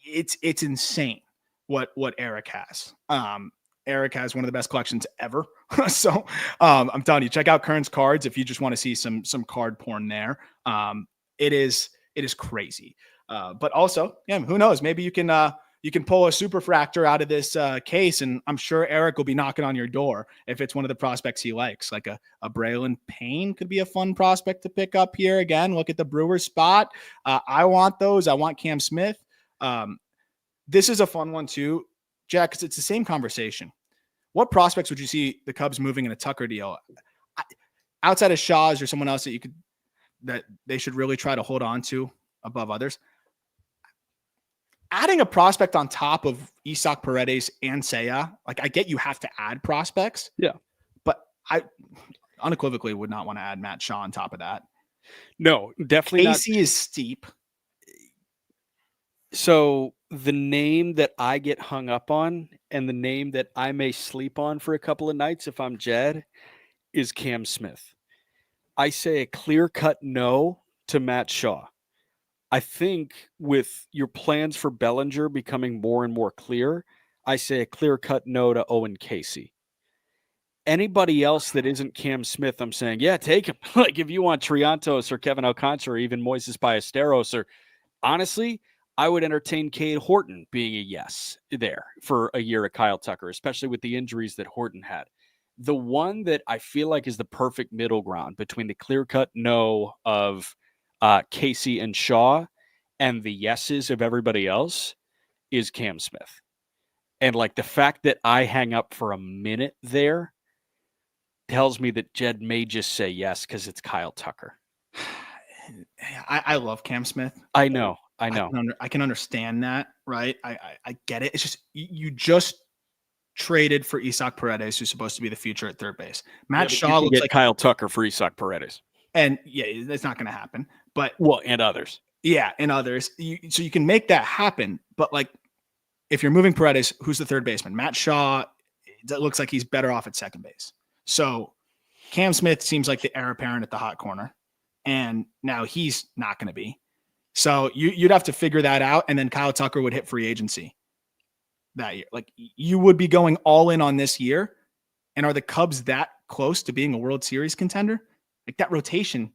It's insane what Eric has. Eric has one of the best collections ever. So I'm telling you, check out Kern's Cards if you just want to see some card porn there. It is crazy. But also, yeah, who knows? Maybe you can pull a superfractor out of this case, and I'm sure Eric will be knocking on your door if it's one of the prospects he likes. Like a Braylon Payne could be a fun prospect to pick up here. Again, look at the Brewers spot. I want those. I want Cam Smith. This is a fun one too, Jack, because it's the same conversation. What prospects would you see the Cubs moving in a Tucker deal? Outside of Shaw's or someone else that they should really try to hold on to above others? Adding a prospect on top of Isaac Paredes and Seiya, I get you have to add prospects. Yeah. But I unequivocally would not want to add Matt Shaw on top of that. No, definitely AC is steep. So the name that I get hung up on and the name that I may sleep on for a couple of nights if I'm Jed is Cam Smith. I say a clear-cut no to Matt Shaw. I think with your plans for Bellinger becoming more and more clear, I say a clear-cut no to Owen Casey. Anybody else that isn't Cam Smith, I'm saying, yeah, take him. Like if you want Triantos or Kevin Alcantara or even Moises Ballesteros, or honestly, I would entertain Cade Horton being a yes there for a year at Kyle Tucker, especially with the injuries that Horton had. The one that I feel like is the perfect middle ground between the clear-cut no of Casey and Shaw and the yeses of everybody else is Cam Smith. And like the fact that I hang up for a minute there tells me that Jed may just say yes because it's Kyle Tucker. I love Cam Smith. I know. I can understand that, right? I get it. It's just you just traded for Isaac Paredes, who's supposed to be the future at third base. Matt Shaw looks like Kyle Tucker for Isaac Paredes. And yeah, it's not going to happen. But and others. Yeah, and others. So you can make that happen. But like, if you're moving Paredes, who's the third baseman? Matt Shaw, it looks like he's better off at second base. So Cam Smith seems like the heir apparent at the hot corner, and now he's not going to be. So you'd have to figure that out, and then Kyle Tucker would hit free agency that year. Like you would be going all in on this year. And are the Cubs that close to being a World Series contender? Like that rotation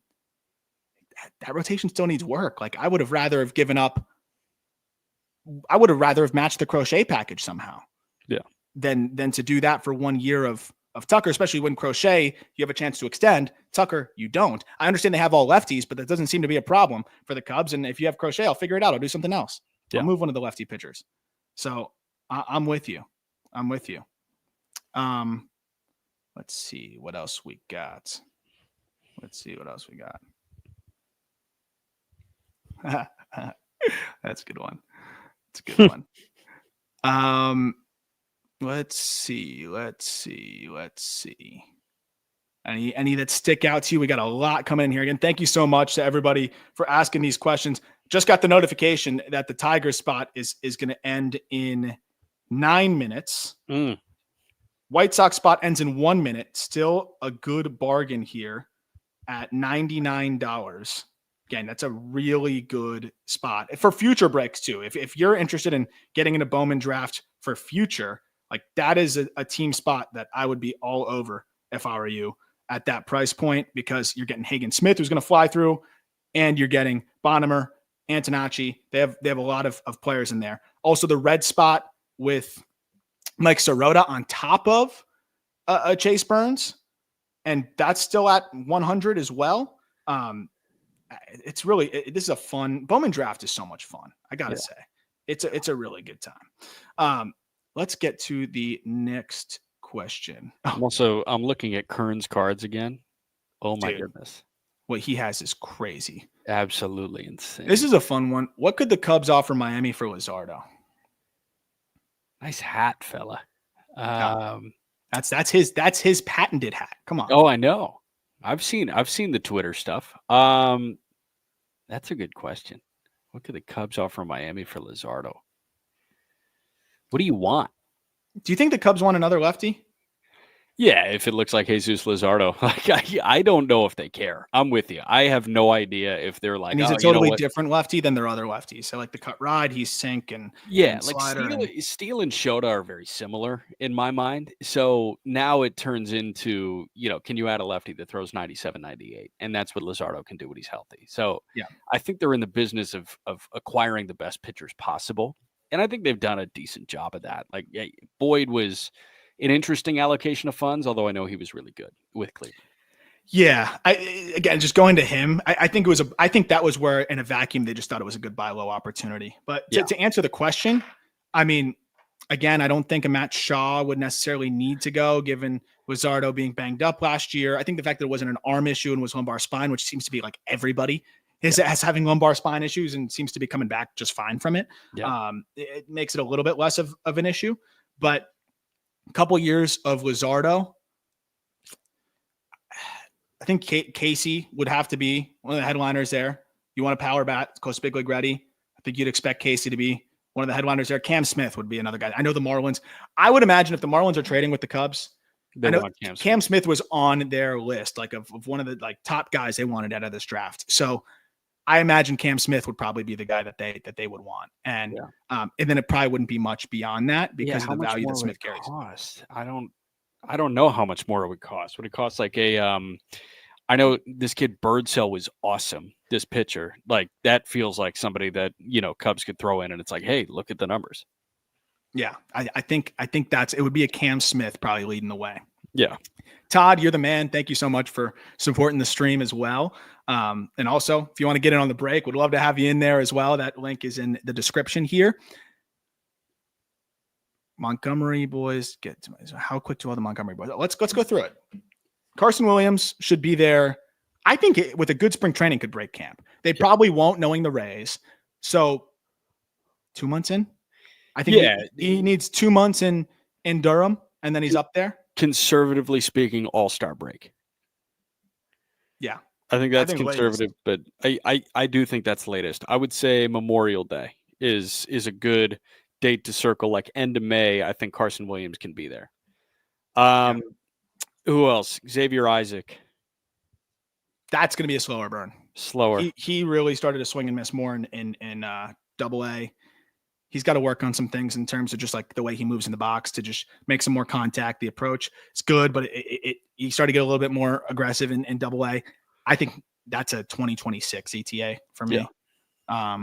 still needs work. Like I would have rather have matched the Crochet package somehow. Yeah. Than to do that for 1 year of Tucker, especially when Crochet, you have a chance to extend. Tucker, you don't. I understand they have all lefties, but that doesn't seem to be a problem for the Cubs. And if you have Crochet, I'll figure it out. I'll do something else. Yeah. I'll move one of the lefty pitchers. So I'm with you. Let's see what else we got. That's a good one. Let's see. Any that stick out to you? We got a lot coming in here again. Thank you so much to everybody for asking these questions. Just got the notification that the Tigers spot is going to end in 9 minutes. White Sox spot ends in 1 minute. Still a good bargain here at $99. Again, that's a really good spot for future breaks too. If you're interested in getting in a Bowman draft for future, like that is a team spot that I would be all over if I were you at that price point, because you're getting Hagen Smith, who's going to fly through, and you're getting Bonnemer, Antonacci. They have a lot of players in there. Also the red spot with Mike Sirota on top of Chase Burns, and that's still at 100 as well. It's really, this is a fun Bowman draft is so much fun. I gotta say it's a really good time. Let's get to the next question. I'm looking at Kern's cards again. Oh my goodness. What he has is crazy. Absolutely insane. This is a fun one. What could the Cubs offer Miami for Luzardo? Nice hat, fella. That's his patented hat. Come on. Oh, I know. I've seen the Twitter stuff. That's a good question. What could the Cubs offer Miami for Luzardo? What do you want? Do you think the Cubs want another lefty? Yeah, if it looks like Jesus Luzardo. Like I don't know if they care. I'm with you. I have no idea if they're like, and he's a totally different lefty than their other lefties. So like the cut ride, he's sink and like Steele and Shota are very similar in my mind. So now it turns into, can you add a lefty that throws 97, 98? And that's what Luzardo can do when he's healthy. So yeah, I think they're in the business of acquiring the best pitchers possible. And I think they've done a decent job of that. Like Boyd was an interesting allocation of funds, although I know he was really good with Cleveland. Yeah. Again, just going to him, I think that was where in a vacuum, they just thought it was a good buy low opportunity. But to answer the question, I mean, again, I don't think a Matt Shaw would necessarily need to go given Luzardo being banged up last year. I think the fact that it wasn't an arm issue and was lumbar spine, which seems to be like everybody is having lumbar spine issues and seems to be coming back just fine from it. Yeah. It makes it a little bit less of an issue, but a couple years of Luzardo, I think Casey would have to be one of the headliners there. You want a power bat, Close Big League ready. think you'd expect Casey to be one of the headliners there. Cam Smith would be another guy. I know the Marlins. I would imagine if the Marlins are trading with the Cubs, They I know want Cam Smith was on their list, like of one of the like top guys they wanted out of this draft. So I imagine Cam Smith would probably be the guy that they would want, and then it probably wouldn't be much beyond that because of the value that Smith carries. Cost? I don't know how much more it would cost. Would it cost like a I know this kid Birdsell was awesome. This pitcher, like that feels like somebody that, Cubs could throw in and it's like, hey, look at the numbers. Yeah, I think it would be a Cam Smith probably leading the way. Yeah. Todd, you're the man. Thank you so much for supporting the stream as well. And also, if you want to get in on the break, we'd love to have you in there as well. That link is in the description here. Montgomery boys, how quick do all the Montgomery boys? Let's go through it. Carson Williams should be there. I think with a good spring training could break camp. They probably won't, knowing the Rays. So 2 months in, I think he needs 2 months in Durham, and then he's up there. Conservatively speaking, all-star break. Yeah. I think that's conservative, but I do think that's latest. I would say Memorial Day is a good date to circle, like end of May. I think Carson Williams can be there. Who else? Xavier Isaac. That's going to be a slower burn. Slower. He really started to swing and miss more in Double-A. He's got to work on some things in terms of just like the way he moves in the box to just make some more contact. The approach is good, but he started to get a little bit more aggressive in Double-A. I think that's a 2026 ETA for me. Yeah.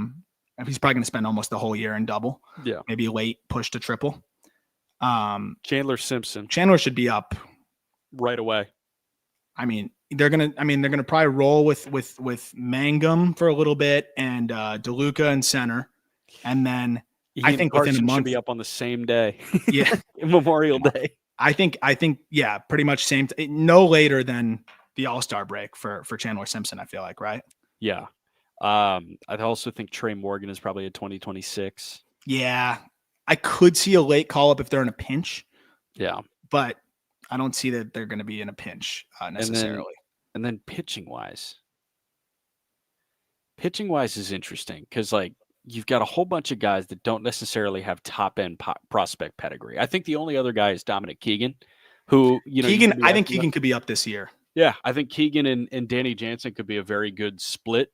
He's probably going to spend almost the whole year in double. Yeah. Maybe a late push to triple. Chandler Simpson. Chandler should be up right away. I mean, they're gonna probably roll with Mangum for a little bit and DeLuca in center, and then I think within a month should be up on the same day. Yeah, Memorial Day. I think yeah, pretty much same. No later than the All-Star break for Chandler Simpson. I feel like, right? Yeah. I also think Trey Morgan is probably a 2026. Yeah, I could see a late call up if they're in a pinch. Yeah, but I don't see that they're going to be in a pinch necessarily. And then pitching wise is interesting because like you've got a whole bunch of guys that don't necessarily have top end prospect pedigree. I think the only other guy is Dominic Keegan, who Keegan. I think Keegan could be up this year. Yeah, I think Keegan and Danny Jansen could be a very good split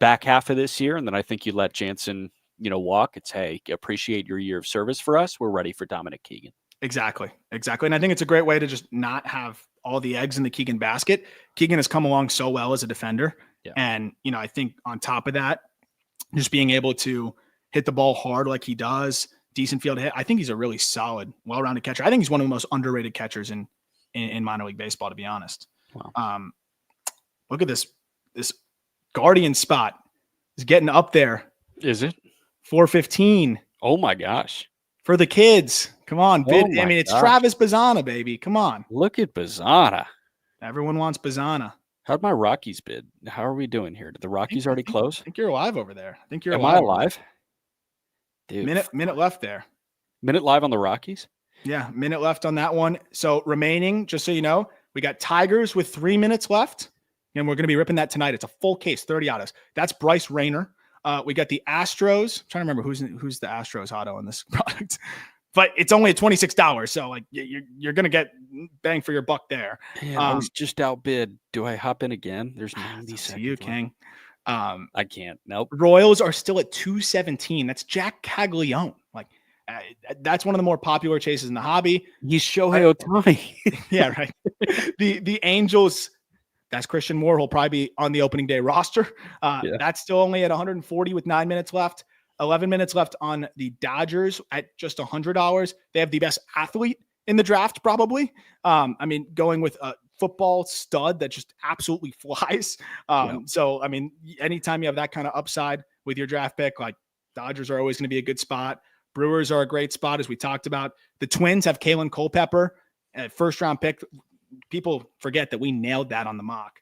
back half of this year, and then I think you let Jansen walk. It's hey, appreciate your year of service for us. We're ready for Dominic Keegan. Exactly. And I think it's a great way to just not have all the eggs in the Keegan basket. Keegan has come along so well as a defender. Yeah. And, I think on top of that, just being able to hit the ball hard like he does, decent field hit. I think he's a really solid, well-rounded catcher. I think he's one of the most underrated catchers in minor league baseball, to be honest. Wow. Look at this Guardian spot is getting up there. Is it? 415. Oh my gosh. For the kids. Come on, bid. I mean, it's Travis Bazzana, baby. Come on. Look at Bazzana. Everyone wants Bazzana. How'd my Rockies bid? How are we doing here? Did the Rockies already close? I think you're alive over there. Am I alive? Dude. Minute left there. Minute live on the Rockies? Yeah, minute left on that one. So remaining, just so you know, we got Tigers with 3 minutes left. And we're going to be ripping that tonight. It's a full case, 30 autos. That's Bryce Rayner. We got the Astros. I'm trying to remember who's the Astros auto in this product. But it's only at $26, so like you're gonna get bang for your buck there. Yeah, I was just outbid. Do I hop in again? There's 90 seconds. You King. I can't. Nope. Royals are still at 217. That's Jack Caglione. Like that's one of the more popular chases in the hobby. He's Shohei Ohtani. Yeah, right. The Angels. That's Christian Moore. He'll probably be on the opening day roster. That's still only at 140 with 9 minutes left. 11 minutes left on the Dodgers at just $100. They have the best athlete in the draft, probably. I mean, going with a football stud that just absolutely flies. So, I mean, anytime you have that kind of upside with your draft pick, like Dodgers are always going to be a good spot. Brewers are a great spot, as we talked about. The Twins have Kalen Culpepper, first-round pick. People forget that we nailed that on the mock.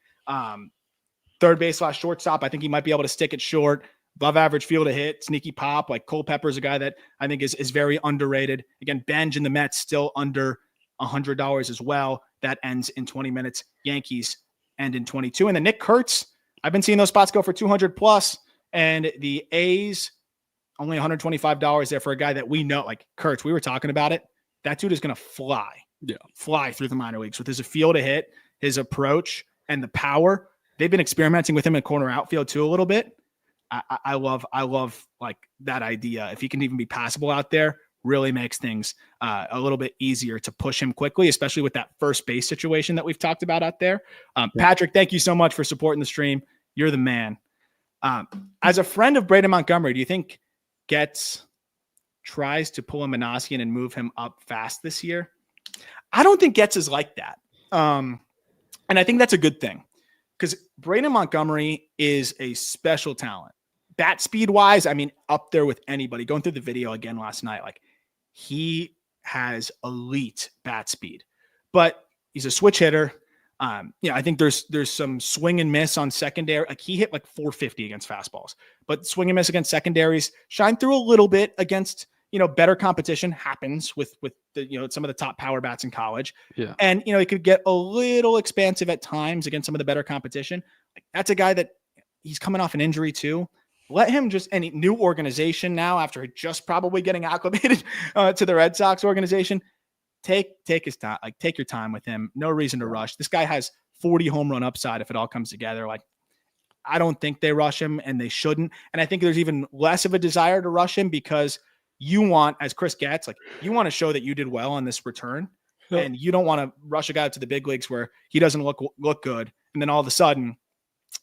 Third base / shortstop. I think he might be able to stick it short. Above average field to hit, sneaky pop. Like Culpepper is a guy that I think is very underrated. Again, Benj and the Mets still under $100 as well. That ends in 20 minutes. Yankees end in 22. And then Nick Kurtz, I've been seeing those spots go for 200 plus. And the A's only $125 there for a guy that we know, like Kurtz, we were talking about it. That dude is going to fly through the minor leagues with his feel to hit, his approach, and the power. They've been experimenting with him in corner outfield too a little bit. I love like that idea. If he can even be passable out there, really makes things a little bit easier to push him quickly, especially with that first base situation that we've talked about out there. Patrick, thank you so much for supporting the stream. You're the man. As a friend of Braden Montgomery, do you think Getz tries to pull a Minasian and move him up fast this year? I don't think Getz is like that. And I think that's a good thing because Braden Montgomery is a special talent. Bat speed wise, I mean, up there with anybody. Going through the video again last night, like he has elite bat speed, but he's a switch hitter. I think there's some swing and miss on secondary. Like he hit like 450 against fastballs, but swing and miss against secondaries, shine through a little bit against, better competition happens with the, some of the top power bats in college. Yeah. And, it could get a little expansive at times against some of the better competition. Like that's a guy that he's coming off an injury too. Let him just any new organization now after just probably getting acclimated to the Red Sox organization. Take his time, like take your time with him. No reason to rush. This guy has 40 home run upside if it all comes together. Like I don't think they rush him and they shouldn't. And I think there's even less of a desire to rush him because you want, as Chris Getz, like you want to show that you did well on this return and you don't want to rush a guy to the big leagues where he doesn't look good. And then all of a sudden,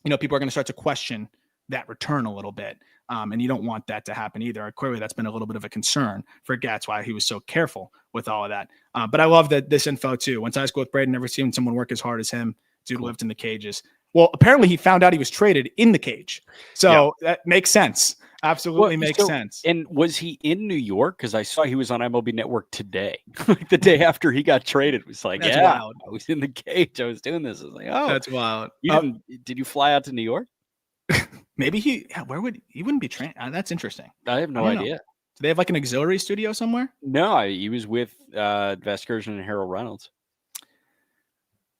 people are going to start to question that return a little bit. And you don't want that to happen either. Clearly, that's been a little bit of a concern for Getz, why he was so careful with all of that. But I love this info too. Went to high school with Braden, never seen someone work as hard as him. Dude lived in the cages. Well, apparently he found out he was traded in the cage. So that makes sense. Absolutely makes sense. And was he in New York? Because I saw he was on MLB Network today, like the day after he got traded. It was like, that's wild. I was in the cage. I was doing this. I was like, oh, that's wild. Did you fly out to New York? Maybe he wouldn't be trained? That's interesting. I have no idea. Do they have like an auxiliary studio somewhere? No, he was with Vasgersian and Harold Reynolds.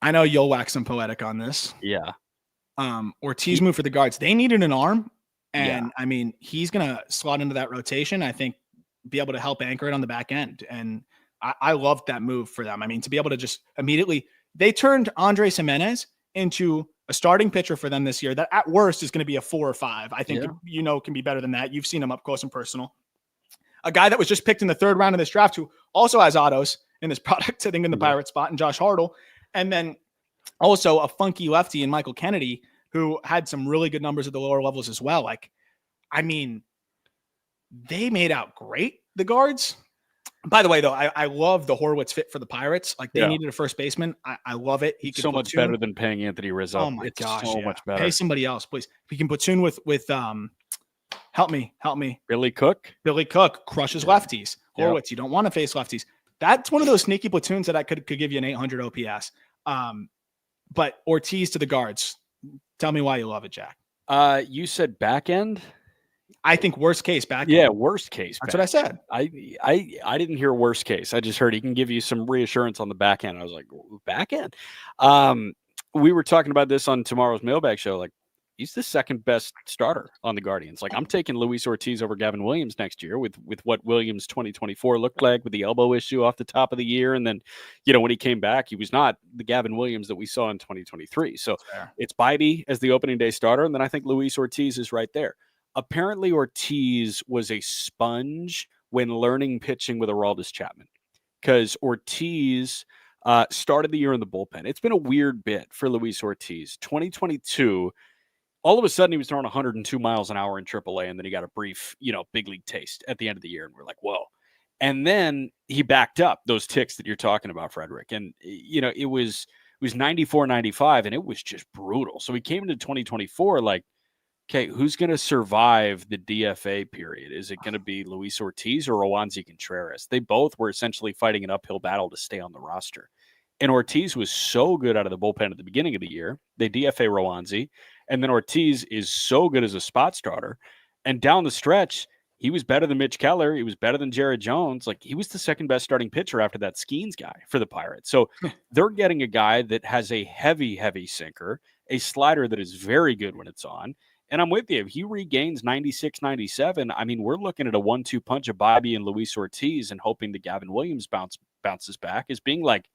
I know you'll wax some poetic on this. Yeah. Ortiz moved for the guards. They needed an arm. And I mean, he's going to slot into that rotation. I think be able to help anchor it on the back end. And I loved that move for them. I mean, to be able to just immediately, they turned Andres Jimenez into a starting pitcher for them this year that at worst is going to be a 4 or 5. I think, can be better than that. You've seen him up close and personal. A guy that was just picked in the 3rd round of this draft who also has autos in this product, I think in the Pirate spot, and Josh Hartle. And then also a funky lefty in Michael Kennedy, who had some really good numbers at the lower levels as well. Like, I mean, they made out great, the guards. By the way, though, I love the Horwitz fit for the Pirates. Like, they needed a first baseman. I love it. He could so much better than paying Anthony Rizzo. Oh, my gosh. So much better. Pay somebody else, please. If he can platoon with help me. Billy Cook. Billy Cook crushes lefties. Horwitz, you don't want to face lefties. That's one of those sneaky platoons that I could give you an 800 OPS. But Ortiz to the guards. Tell me why you love it, Jack. You said back end? I think worst case back end. Yeah, worst case. That's what I said. I didn't hear worst case. I just heard he can give you some reassurance on the back end. I was like, back end? We were talking about this on tomorrow's mailbag show. Like, he's the 2nd best starter on the Guardians. Like, I'm taking Luis Ortiz over Gavin Williams next year with what Williams 2024 looked like with the elbow issue off the top of the year. And then, when he came back, he was not the Gavin Williams that we saw in 2023. So it's Bibee as the opening day starter. And then I think Luis Ortiz is right there. Apparently Ortiz was a sponge when learning pitching with Aroldis Chapman because Ortiz started the year in the bullpen. It's been a weird bit for Luis Ortiz. 2022, all of a sudden he was throwing 102 miles an hour in AAA, and then he got a brief, big league taste at the end of the year, and we're like, whoa. And then he backed up those ticks that you're talking about, Frederick. And, it was 94, 95, and it was just brutal. So he came into 2024 like, okay, who's going to survive the DFA period? Is it going to be Luis Ortiz or Roansy Contreras? They both were essentially fighting an uphill battle to stay on the roster. And Ortiz was so good out of the bullpen at the beginning of the year. They DFA Roansy. And then Ortiz is so good as a spot starter. And down the stretch, he was better than Mitch Keller. He was better than Jared Jones. Like, he was the 2nd best starting pitcher after that Skeens guy for the Pirates. So they're getting a guy that has a heavy, heavy sinker, a slider that is very good when it's on, And I'm with you. If he regains 96, 97, I mean, we're looking at a 1-2 punch of Bobby and Luis Ortiz and hoping that Gavin Williams bounces back as being like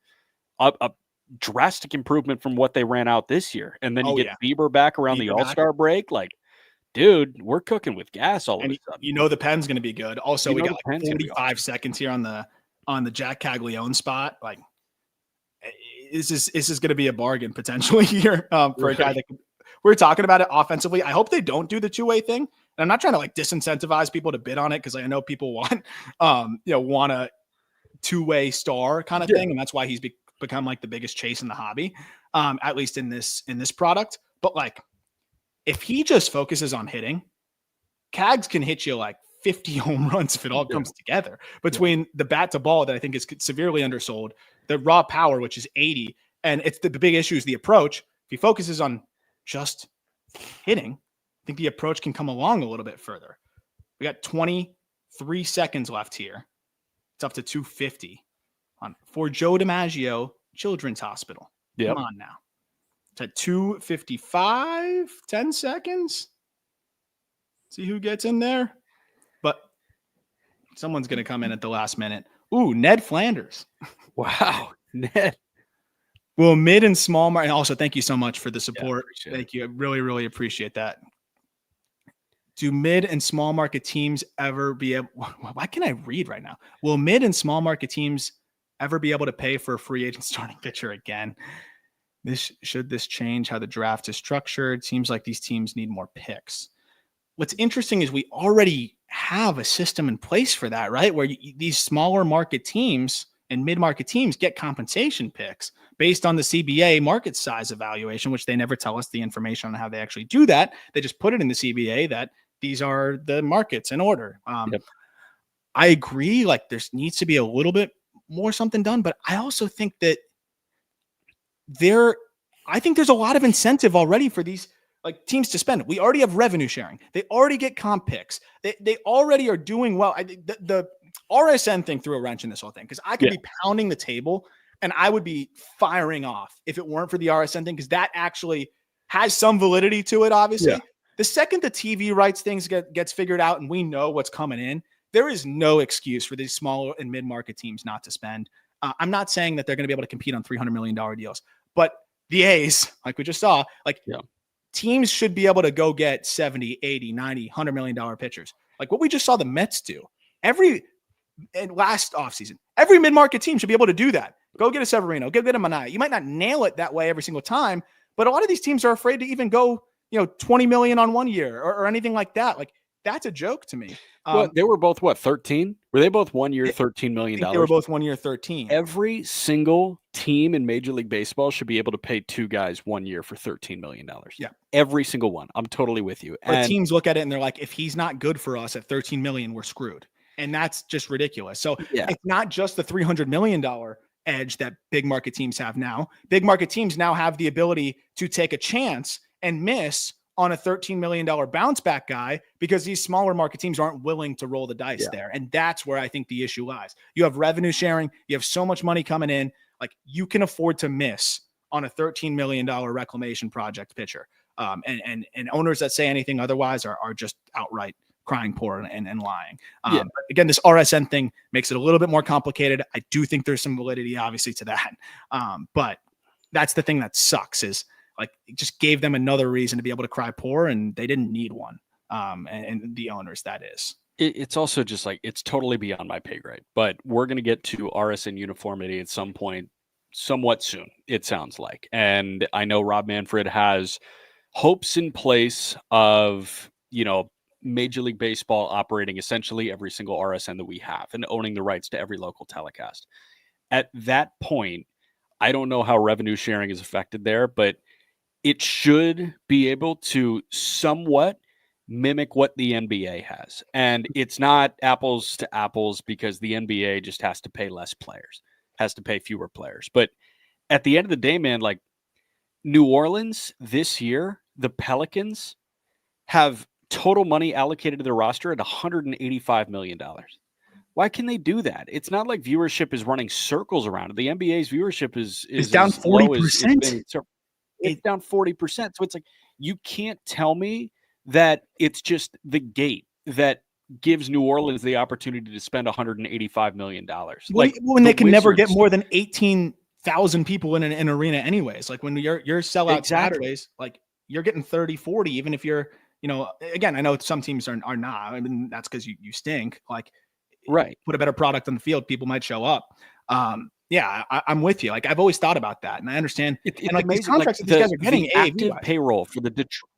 a drastic improvement from what they ran out this year. And then you get Bieber back around the All-Star break. Like, dude, we're cooking with gas all of a sudden. You know the pen's going to be good. Also, we got like 45 seconds here on the Jack Caglione spot. Like, this is going to be a bargain potentially here for a guy that we're talking about it offensively. I hope they don't do the two-way thing. And I'm not trying to like disincentivize people to bid on it because I know people want a two-way star kind of thing, and that's why he's become like the biggest chase in the hobby, at least in this product. But like, if he just focuses on hitting, Cags can hit you like 50 home runs if it all comes together between the bat to ball that I think is severely undersold, the raw power, which is 80. And it's the big issue is the approach. If he focuses on just hitting, I think the approach can come along a little bit further. We got 23 seconds left here. It's up to 250 for Joe DiMaggio Children's Hospital. Come on now. It's at 2:55, 10 seconds. See who gets in there. But someone's going to come in at the last minute. Ooh, Ned Flanders. Wow, Ned. Well, mid and small market. And also, thank you so much for the support. Thank you. I really, really appreciate that. Do mid and small market teams ever be able? Why can I read right now? Will mid and small market teams ever be able to pay for a free agent starting pitcher again? Should this change how the draft is structured? Seems like these teams need more picks. What's interesting is we already have a system in place for that, right? Where these smaller market teams and mid-market teams get compensation picks based on the CBA market size evaluation, which they never tell us the information on how they actually do that. They just put it in the CBA that these are the markets in order. I agree. Like there needs to be a little bit more something done, but I also think that I think there's a lot of incentive already for these like teams to spend. We already have revenue sharing. They already get comp picks. They already are doing well. The RSN thing threw a wrench in this whole thing because I could be pounding the table and I would be firing off if it weren't for the RSN thing because that actually has some validity to it, obviously. The second the TV rights things gets figured out and we know what's coming in, there is no excuse for these smaller and mid-market teams not to spend. I'm not saying that they're going to be able to compete on $300 million deals, but the A's, like we just saw, teams should be able to go get 70, 80, 90, $100 million pitchers. Like what we just saw the Mets do last offseason. Every mid-market team should be able to do that. Go get a Severino, go get a Manaea. You might not nail it that way every single time, but a lot of these teams are afraid to even go, 20 million on 1 year or anything like that. Like that's a joke to me. They were both 13? Were they both 1 year, $13 million? They were both 1 year, 13. Every single team in Major League Baseball should be able to pay two guys 1 year for $13 million. Yeah. Every single one. I'm totally with you. But teams look at it and they're like, if he's not good for us at 13 million, we're screwed. And that's just ridiculous. So it's not just the $300 million edge that big market teams have now. Big market teams now have the ability to take a chance and miss on a $13 million bounce back guy because these smaller market teams aren't willing to roll the dice there. And that's where I think the issue lies. You have revenue sharing. You have so much money coming in. Like you can afford to miss on a $13 million reclamation project pitcher. And owners that say anything otherwise are just outright crying poor and lying. But again, this RSN thing makes it a little bit more complicated. I do think there's some validity obviously to that. But that's the thing that sucks is like it just gave them another reason to be able to cry poor and they didn't need one. And the owners, that is. It's also just like, it's totally beyond my pay grade, but we're going to get to RSN uniformity at some point, somewhat soon, it sounds like. And I know Rob Manfred has hopes in place of, Major League Baseball operating essentially every single RSN that we have and owning the rights to every local telecast. At that point, I don't know how revenue sharing is affected there, but it should be able to somewhat mimic what the NBA has. And it's not apples to apples because the NBA just has to pay less players, has to pay fewer players. But at the end of the day, man, like New Orleans this year, the Pelicans have total money allocated to their roster at $185 million. Why can they do that? It's not like viewership is running circles around it. The NBA's viewership is down 40%. It's down 40%. So it's like, you can't tell me that it's just the gate that gives New Orleans the opportunity to spend $185 million. Like when they can never get Wizards, more than 18,000 people in an arena anyways. Like when you're sellout Exactly. Saturdays, like you're getting 30, 40, even if you're, again, I know some teams are not. I mean, that's because you stink. Like, right. put a better product on the field, people might show up. Yeah, I'm with you. Like I've always thought about that, and I understand. It's and like amazing. these contracts that these guys are getting, the active payroll for the Detroit.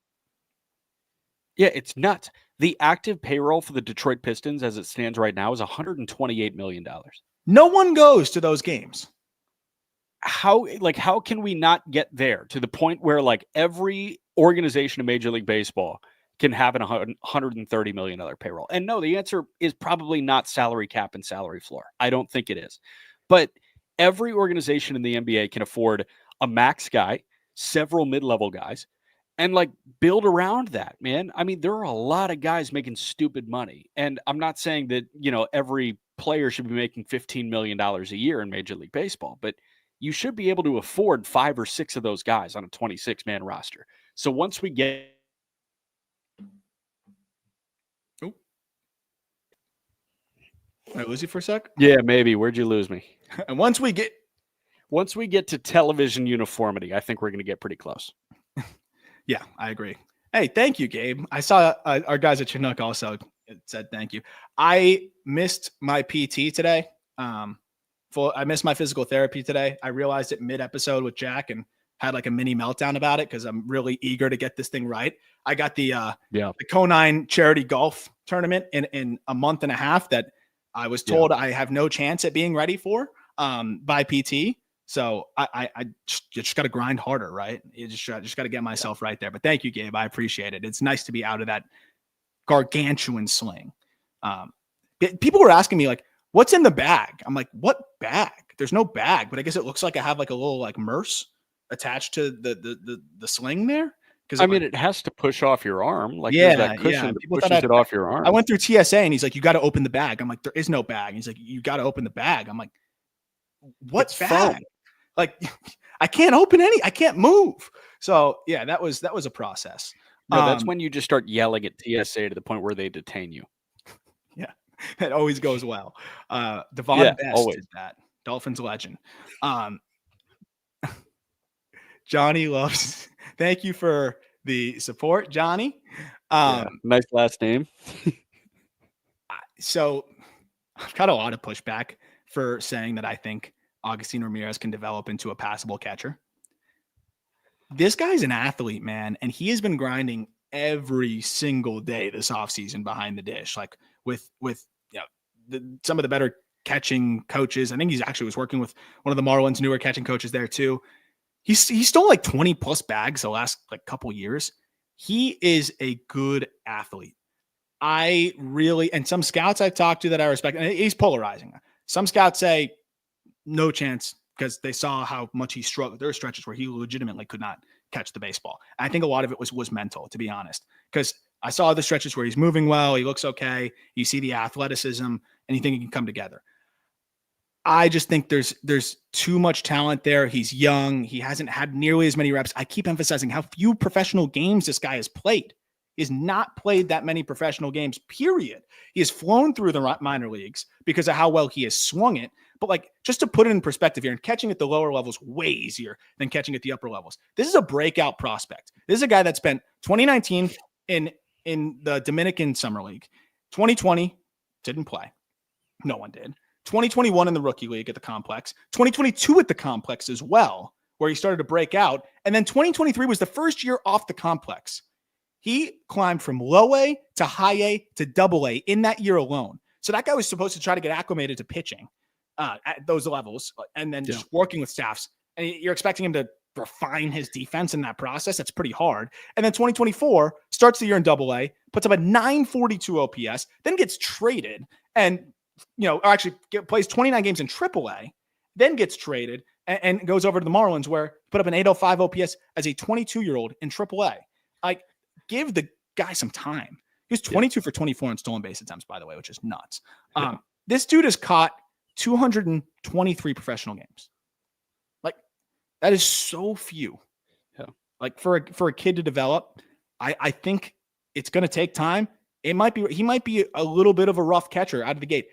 Yeah, it's nuts. The active payroll for the Detroit Pistons as it stands right now is $128 million. No one goes to those games. How can we not get there to the point where like every organization in Major League Baseball can have an $130 million payroll? And no, the answer is probably not salary cap and salary floor. I don't think it is. But every organization in the NBA can afford a max guy, several mid-level guys, and like build around that, man. I mean, there are a lot of guys making stupid money. And I'm not saying that, every player should be making $15 million a year in Major League Baseball, but you should be able to afford 5 or 6 of those guys on a 26-man roster. So once we get... Oh, I lose you for a sec? Yeah, maybe. Where'd you lose me? And once we get to television uniformity, I think we're going to get pretty close. Yeah, I agree. Hey, thank you, Gabe. I saw our guys at Chinook also said thank you. I missed my PT today. I missed my physical therapy today. I realized it mid-episode with Jack and had like a mini meltdown about it because I'm really eager to get this thing right. I got the Conine charity golf tournament in a month and a half that I was told I have no chance at being ready for by PT. So I just got to grind harder, right? You just got to get myself right there. But thank you, Gabe. I appreciate it. It's nice to be out of that gargantuan sling. People were asking me like, what's in the bag? I'm like, what bag? There's no bag, but I guess it looks like I have like a little like Merce attached to the sling there. Because it has to push off your arm. Like there's that cushion that pushes it off your arm. I went through TSA and he's like, you got to open the bag. I'm like, there is no bag. He's like, you got to open the bag. I'm like, what bag? Foam. Like I can't open I can't move. So yeah, that was a process. No, that's when you just start yelling at TSA to the point where they detain you. Yeah, that always goes well. Devon Best always. Did that. Dolphins legend. Johnny loves. Thank you for the support, Johnny. Nice last name. So I've got a lot of pushback for saying that I think Agustin Ramirez can develop into a passable catcher. This guy's an athlete, man, and he has been grinding every single day this offseason behind the dish, like with some of the better catching coaches. I think he's actually was working with one of the Marlins newer catching coaches there too. He stole like 20 plus bags the last like couple years. He is a good athlete. And some scouts I've talked to that I respect, and he's polarizing. Some scouts say no chance because they saw how much he struggled. There were stretches where he legitimately could not catch the baseball. I think a lot of it was mental, to be honest, because I saw the stretches where he's moving well. He looks okay. You see the athleticism and you think he can come together. I just think there's too much talent there. He's young. He hasn't had nearly as many reps. I keep emphasizing how few professional games this guy has played. He has not played that many professional games, period. He has flown through the minor leagues because of how well he has swung it. But like, just to put it in perspective here, and catching at the lower levels way easier than catching at the upper levels. This is a breakout prospect. This is a guy that spent 2019 in the Dominican Summer League. 2020 didn't play. No one did. 2021 in the rookie league at the complex. 2022 at the complex as well, where he started to break out. And then 2023 was the first year off the complex. He climbed from low A to high A to double A in that year alone. So that guy was supposed to try to get acclimated to pitching at those levels and then just working with staffs. And you're expecting him to refine his defense in that process. That's pretty hard. And then 2024 starts the year in double A, puts up a 942 OPS, then gets traded and, plays 29 games in triple A, then gets traded and goes over to the Marlins where he put up an 805 OPS as a 22-year-old in triple A. Like, give the guy some time. He was 22 for 24 in stolen base attempts, by the way, which is nuts. This dude has caught 223 professional games. Like, that is so few. Yeah. Like for a kid to develop, I think It's going to take time. He might be a little bit of a rough catcher out of the gate.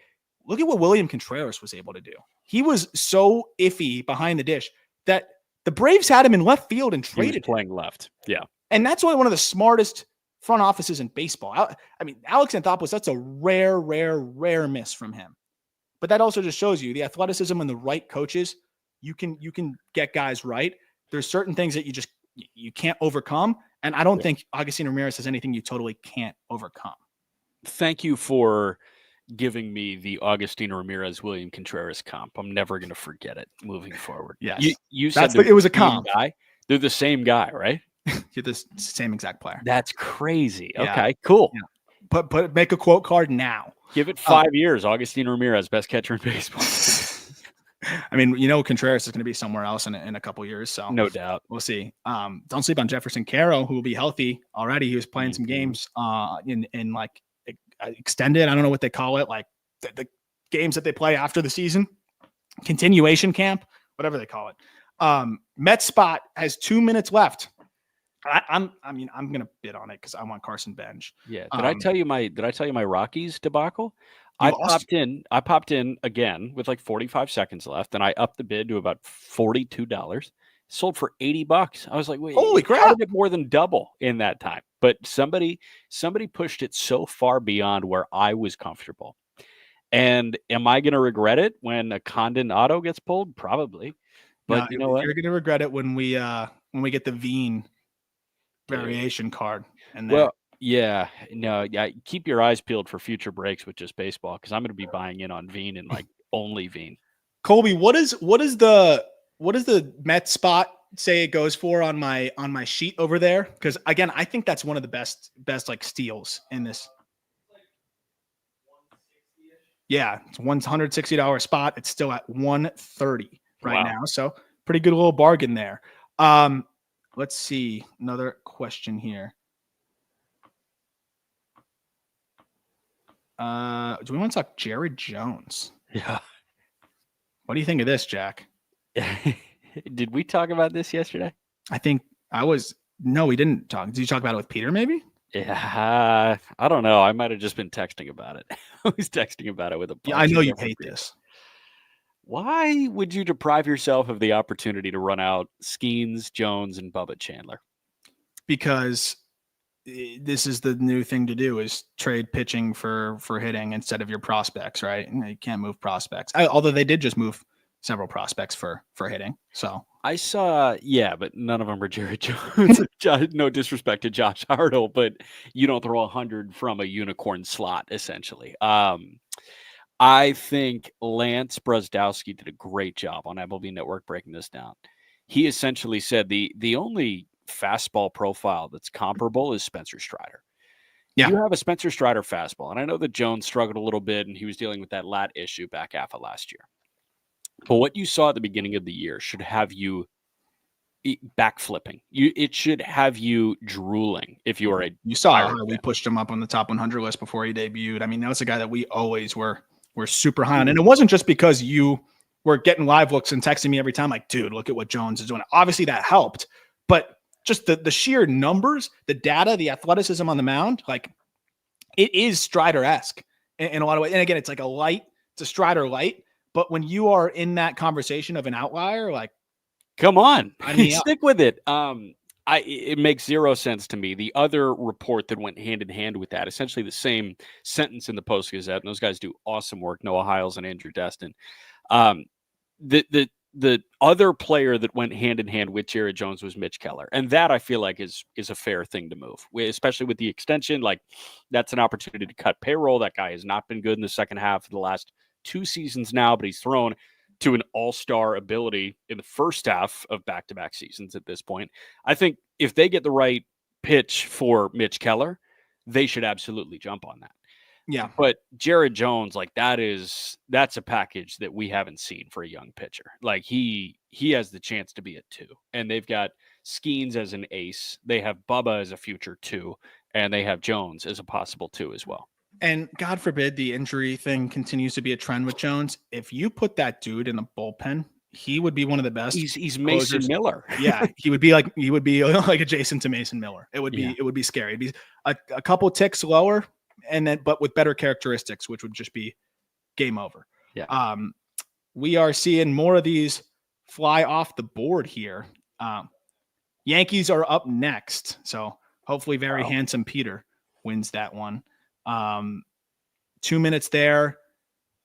Look at what William Contreras was able to do. He was so iffy behind the dish that the Braves had him in left field and traded him. Playing left. Yeah. And that's one of the smartest front offices in baseball. I mean, Alex Anthopoulos, that's a rare miss from him. But that also just shows you the athleticism and the right coaches. You can get guys right. There's certain things that you can't overcome. And I don't think Agustin Ramirez has anything you totally can't overcome. Thank you for giving me the Agustin Ramirez William Contreras comp. I'm never going to forget it moving forward. Yes. You said it was a comp. Guy. They're the same guy, right? You're the same exact player. That's crazy. Yeah. Okay, cool. Yeah. Make a quote card now. Give it 5 years. Agustin Ramirez, best catcher in baseball. I mean, Contreras is going to be somewhere else in a couple years. So no doubt. We'll see. Don't sleep on Jefferson Caro, who will be healthy already. He was playing some games in like extended. I don't know what they call it. Like the games that they play after the season, continuation camp, whatever they call it. Mets spot has 2 minutes left. I'm gonna bid on it because I want Carson Bench. Yeah. Did I tell you my Rockies debacle? I popped in again with like 45 seconds left, and I upped the bid to about $42. Sold for $80. I was like, wait, holy crap! How did it more than double in that time? But somebody pushed it so far beyond where I was comfortable. And am I going to regret it when a Condon auto gets pulled? Probably. But you know what? You're going to regret it when we get the Veen variation card. And keep your eyes peeled for future breaks with Just Baseball, because I'm going to be buying in on Veen and like only Veen. Colby, what is the Mets spot say it goes for on my sheet over there? Because again, I think that's one of the best like steals in this. Yeah, it's $160 spot. It's still at $130 right now, so pretty good little bargain there. Let's see another question here. Do we want to talk Jared Jones? Yeah. What do you think of this, Jack? Did we talk about this yesterday? No, we didn't talk. Did you talk about it with Peter maybe? Yeah, I don't know. I might have just been texting about it. I was texting about it with a bunch. Yeah, I know you hate this. Why would you deprive yourself of the opportunity to run out Skeens, Jones, and Bubba Chandler? Because this is the new thing to do, is trade pitching for hitting instead of your prospects, right? You can't move prospects. Although they did just move several prospects for hitting. So I saw, but none of them are Jared Jones. No disrespect to Josh Hartle, but you don't throw 100 from a unicorn slot, essentially. I think Lance Brzdowski did a great job on MLB Network breaking this down. He essentially said the only fastball profile that's comparable is Spencer Strider. Yeah. You have a Spencer Strider fastball, and I know that Jones struggled a little bit, and he was dealing with that lat issue back half of last year. But what you saw at the beginning of the year should have you backflipping. It should have you drooling if you are a. You saw how we pushed him up on the top 100 list before he debuted. I mean, that was a guy that we always were super high on, and it wasn't just because you were getting live looks and texting me every time, like, dude, look at what Jones is doing. Obviously, that helped, but just the sheer numbers, the data, the athleticism on the mound, like it is Strider-esque in a lot of ways. And again, it's like it's a Strider light. But when you are in that conversation of an outlier, like, come on, stick with it. It makes zero sense to me. The other report that went hand in hand with that, essentially the same sentence in the Post Gazette, and those guys do awesome work, Noah Hiles and Andrew Destin. The other player that went hand in hand with Jared Jones was Mitch Keller, and that I feel like is a fair thing to move, especially with the extension. Like, that's an opportunity to cut payroll. That guy has not been good in the second half of the last 2 seasons now, but he's thrown to an all-star ability in the first half of back-to-back seasons at this point. I think if they get the right pitch for Mitch Keller, they should absolutely jump on that. Yeah. But Jared Jones, like, that's a package that we haven't seen for a young pitcher. Like, he has the chance to be a 2, and they've got Skeens as an ace. They have Bubba as a future 2, and they have Jones as a possible 2 as well. And God forbid the injury thing continues to be a trend with Jones. If you put that dude in the bullpen he would be one of the best. He's Mason closers. Miller. Yeah, he would be like adjacent to Mason Miller. It would be Yeah. it would be scary. It'd be a couple ticks lower, and then but with better characteristics, which would just be game over. Yeah. We are seeing more of these fly off the board here. Yankees are up next, so hopefully very handsome Peter wins that one. 2 minutes there.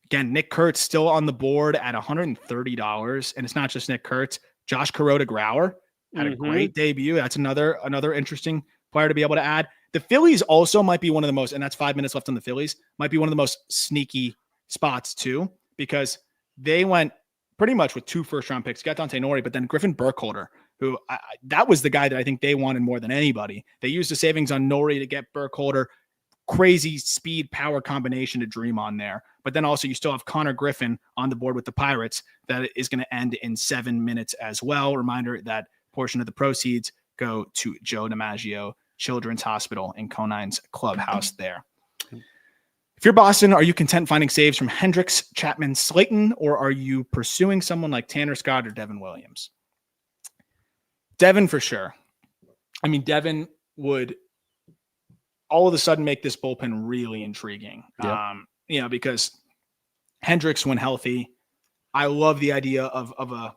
Again, Nick Kurtz still on the board at $130, and it's not just Nick Kurtz. Josh Kuroda-Grauer had a great debut. That's another interesting player to be able to add. The Phillies also might be one of the most, and that's 5 minutes left on the Phillies, might be one of the most sneaky spots too, because they went pretty much with 2 first-round picks. Got Dante Nori, but then Griffin Burkholder, who that was the guy that I think they wanted more than anybody. They used the savings on Nori to get Burkholder. Crazy speed power combination to dream on there. But then also you still have Connor Griffin on the board with the Pirates that is going to end in 7 minutes as well. Reminder that portion of the proceeds go to Joe DiMaggio Children's Hospital in Conine's clubhouse there. If you're Boston, are you content finding saves from Hendricks, Chapman, Slayton, or are you pursuing someone like Tanner Scott or Devin Williams? Devin for sure. I mean, Devin would all of a sudden make this bullpen really intriguing. Yep. Because Hendricks, when healthy, I love the idea of a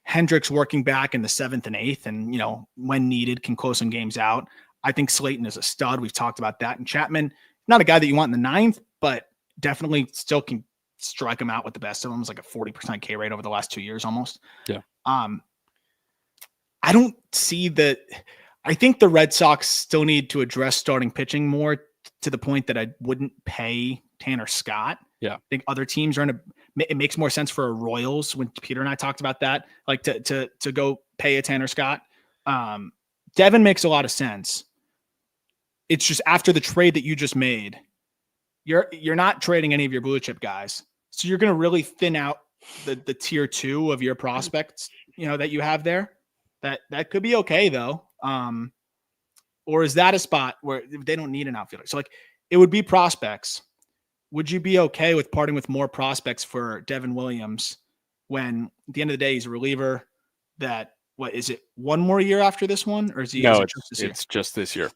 Hendricks working back in the 7th and 8th and, when needed, can close some games out. I think Slayton is a stud. We've talked about that. And Chapman, not a guy that you want in the 9th, but definitely still can strike him out with the best of them. It's like a 40% K rate over the last 2 years almost. Yeah. I don't see that. I think the Red Sox still need to address starting pitching more to the point that I wouldn't pay Tanner Scott. Yeah. I think other teams are it makes more sense for a Royals when Peter and I talked about that, like to go pay a Tanner Scott. Devin makes a lot of sense. It's just after the trade that you just made, you're not trading any of your blue chip guys. So you're going to really thin out the tier 2 of your prospects, that you have there. That could be okay though. Or is that a spot where they don't need an outfielder? So it would be prospects. Would you be okay with parting with more prospects for Devin Williams when at the end of the day, he's a reliever that, what is it, one more year after this one? Or is he? No, it's just this year.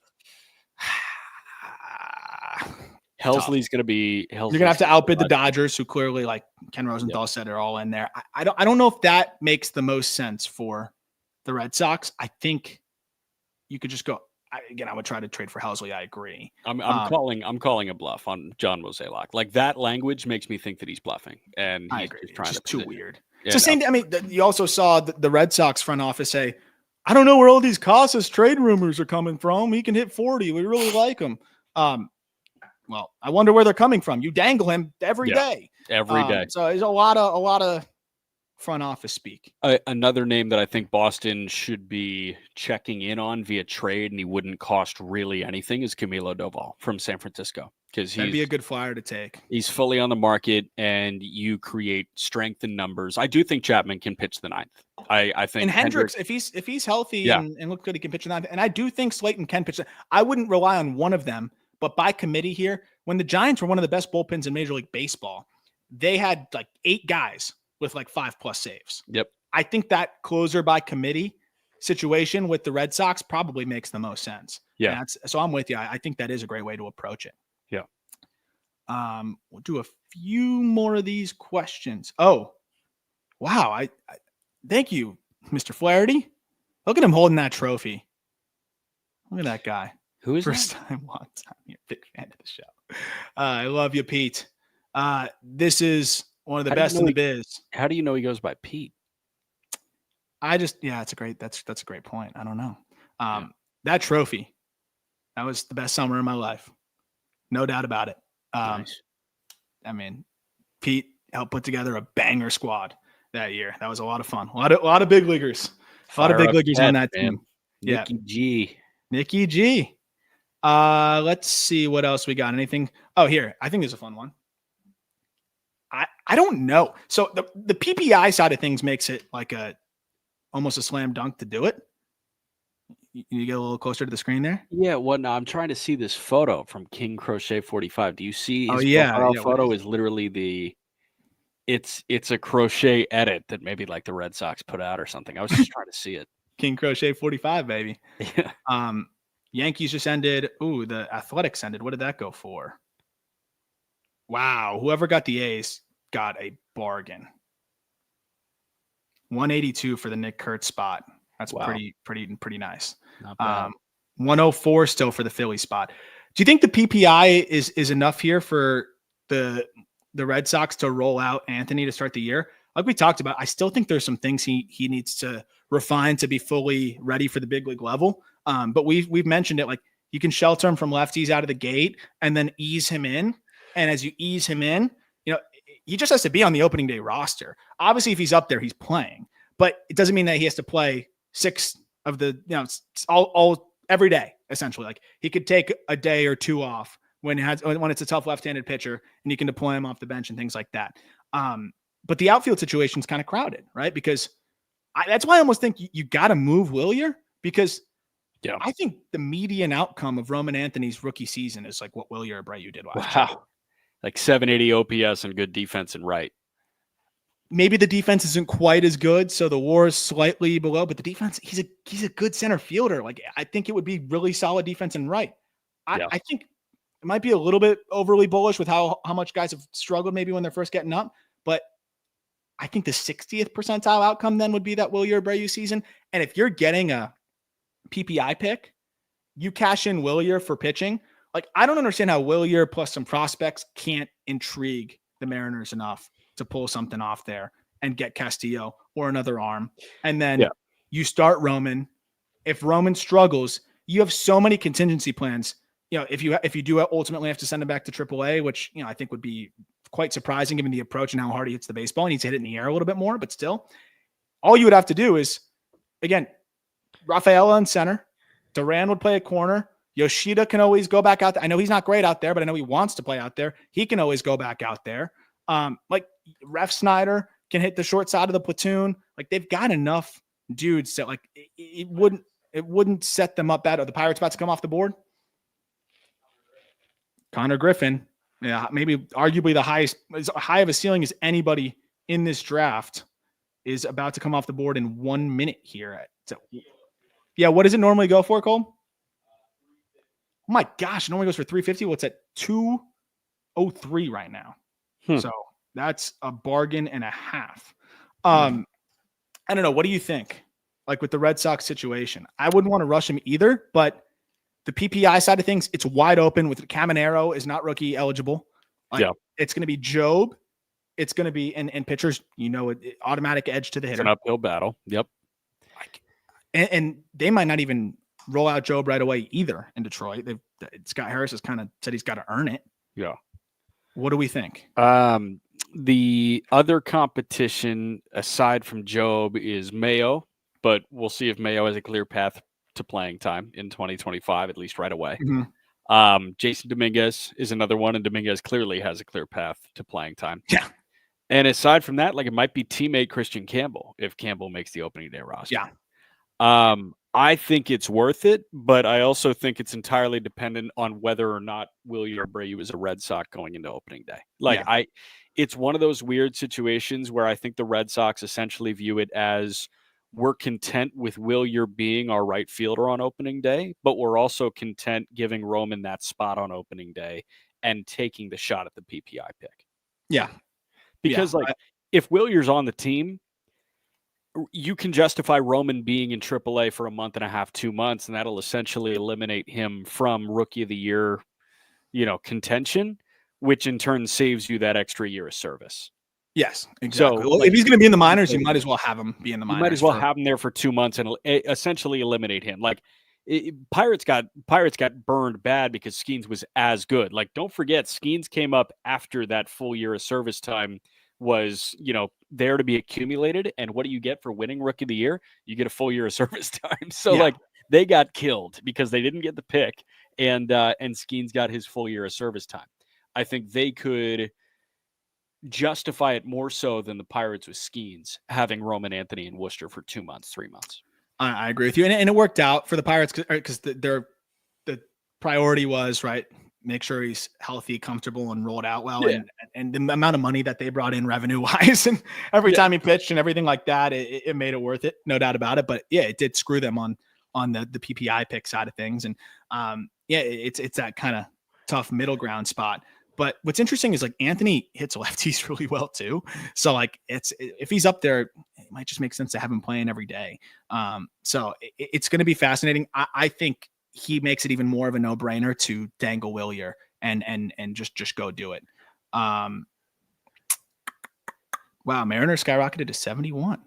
Helsley's going to be. You're going to have to outbid the Dodgers, who clearly, like Ken Rosenthal said, are all in there. I don't know if that makes the most sense for the Red Sox. I think you could just go. I would try to trade for Helsley. I agree. I'm calling a bluff on John Mozeliak. Like that language makes me think that he's bluffing, and he's I agree. Just trying it's to too position. weird. Yeah, It's the same. I mean, you also saw the Red Sox front office say, "I don't know where all these Casas trade rumors are coming from. He can hit 40. We really like him." Well, I wonder where they're coming from. You dangle him every day. Every day. So there's a lot of front office speak. Another name that I think Boston should be checking in on via trade, and he wouldn't cost really anything, is Camilo Doval from San Francisco, because That'd be a good flyer to take. He's fully on the market, and you create strength in numbers. I do think Chapman can pitch the 9th. I think, and Hendricks, if he's healthy and look good, he can pitch the 9th. And I do think Slayton can pitch. I wouldn't rely on one of them, but by committee here, when the Giants were one of the best bullpens in Major League Baseball, they had like 8 guys with like 5+ saves. Yep. I think that closer by committee situation with the Red Sox probably makes the most sense. Yeah. So I'm with you. I think that is a great way to approach it. Yeah. We'll do a few more of these questions. Oh, wow. I thank you, Mr. Flaherty. Look at him holding that trophy. Look at that guy. Who is First time, long time. You're a big fan of the show. I love you, Pete. This is one of the best in the biz. How do you know he goes by Pete? That's a great point. I don't know. That trophy, that was the best summer of my life. No doubt about it. Nice. I mean, Pete helped put together a banger squad that year. That was a lot of fun. A lot of big leaguers. A lot of big leaguers on that team. Nikki G. Let's see what else we got. Anything? Oh, here. I think there's a fun one. I don't know. So the PPI side of things makes it like almost a slam dunk to do it. You get a little closer to the screen there. Yeah. Well, no, I'm trying to see this photo from King Crochet 45. Do you see? His photo is literally It's a crochet edit that maybe like the Red Sox put out or something. I was just trying to see it. King Crochet 45, baby. Yeah. Yankees just ended. Ooh, the Athletics ended. What did that go for? Wow. Whoever got the A's got a bargain. 182 for the Nick Kurtz spot. That's Wow. pretty nice. Not bad. 104 still for the Philly spot. Do you think the PPI is enough here for the Red Sox to roll out Anthony to start the year? Like we talked about, I still think there's some things he needs to refine to be fully ready for the big league level. But we've mentioned it, like you can shelter him from lefties out of the gate and then ease him in. And as you ease him in, you know, he just has to be on the opening day roster. Obviously, if he's up there, he's playing, but it doesn't mean that he has to play 6 of the, you know, all every day, essentially. Like he could take a day or 2 off when it's a tough left-handed pitcher and you can deploy him off the bench and things like that. But the outfield situation is kind of crowded, right? Because that's why I almost think you got to move Wilyer, because I think the median outcome of Roman Anthony's rookie season is like what Wilyer Abreu did last year. Like 780 OPS and good defense and right. Maybe the defense isn't quite as good, so the WAR is slightly below, but the defense, he's a good center fielder. Like I think it would be really solid defense and right. I think it might be a little bit overly bullish with how much guys have struggled maybe when they're first getting up, but I think the 60th percentile outcome then would be that Wilyer Abreu season. And if you're getting a PPI pick, you cash in Wilyer for pitching. Like, I don't understand how Wilyer plus some prospects can't intrigue the Mariners enough to pull something off there and get Castillo or another arm. And then you start Roman. If Roman struggles, you have so many contingency plans. You know, if you do ultimately have to send him back to AAA, which, you know, I think would be quite surprising given the approach and how hard he hits the baseball. He needs to hit it in the air a little bit more, but still, all you would have to do is, again, Rafaela in center, Duran would play a corner. Yoshida can always go back out there. I know he's not great out there, but I know he wants to play out there. He can always go back out there. Like Ref Snyder can hit the short side of the platoon. Like they've got enough dudes that like it wouldn't set them up bad. Are the Pirates about to come off the board? Connor Griffin, maybe arguably the highest, as high of a ceiling as anybody in this draft, is about to come off the board in 1 minute here. What does it normally go for, Cole? Oh my gosh, it normally goes for 350. What's at 203 right now? So that's a bargain and a half. I don't know. What do you think? Like with the Red Sox situation, I wouldn't want to rush him either, but the PPI side of things, it's wide open with Caminero is not rookie eligible. It's going to be Job. It's going to be, and pitchers, you know, automatic edge to the hitter. It's an uphill battle. Yep. And they might not even roll out Job right away either in Detroit. Scott Harris has kind of said he's got to earn it. Yeah. What do we think? The other competition aside from Job is Mayo, but we'll see if Mayo has a clear path to playing time in 2025, at least right away. Jason Dominguez is another one, and Dominguez clearly has a clear path to playing time. Yeah. And aside from that, like it might be teammate Christian Campbell if Campbell makes the opening day roster. Yeah. I think it's worth it, but I also think it's entirely dependent on whether or not Wilyer Abreu is a Red Sox going into opening day. It's one of those weird situations where I think the Red Sox essentially view it as we're content with Wilyer being our right fielder on opening day, but we're also content giving Roman that spot on opening day and taking the shot at the PPI pick. Yeah. Because if Wilyer's on the team, you can justify Roman being in AAA for a month and a half, 2 months, and that'll essentially eliminate him from Rookie of the Year, contention, which in turn saves you that extra year of service. Yes, exactly. So, if he's going to be in the minors, you might as well have him be in the minors. You might as well have him there for 2 months and essentially eliminate him. Like Pirates got burned bad because Skeens was as good. Like, don't forget, Skeens came up after that full year of service time was, there to be accumulated. And what do you get for winning Rookie of the Year? You get a full year of service time. So they got killed because they didn't get the pick, and Skeens got his full year of service time. I think they could justify it more so than the Pirates with Skeens having Roman Anthony in Worcester for 2 months, 3 months. I agree with you. And it worked out for the Pirates because the priority was, right, make sure he's healthy, comfortable, and rolled out well. Yeah. And the amount of money that they brought in revenue wise, and every time he pitched and everything like that, it made it worth it, no doubt about it. But yeah, it did screw them on the PPI pick side of things, and it's that kind of tough middle ground spot. But what's interesting is like Anthony hits lefties really well too. So like if he's up there, it might just make sense to have him playing every day. So it's going to be fascinating. I think he makes it even more of a no-brainer to dangle Willier and just go do it. Wow, Mariners skyrocketed to 71.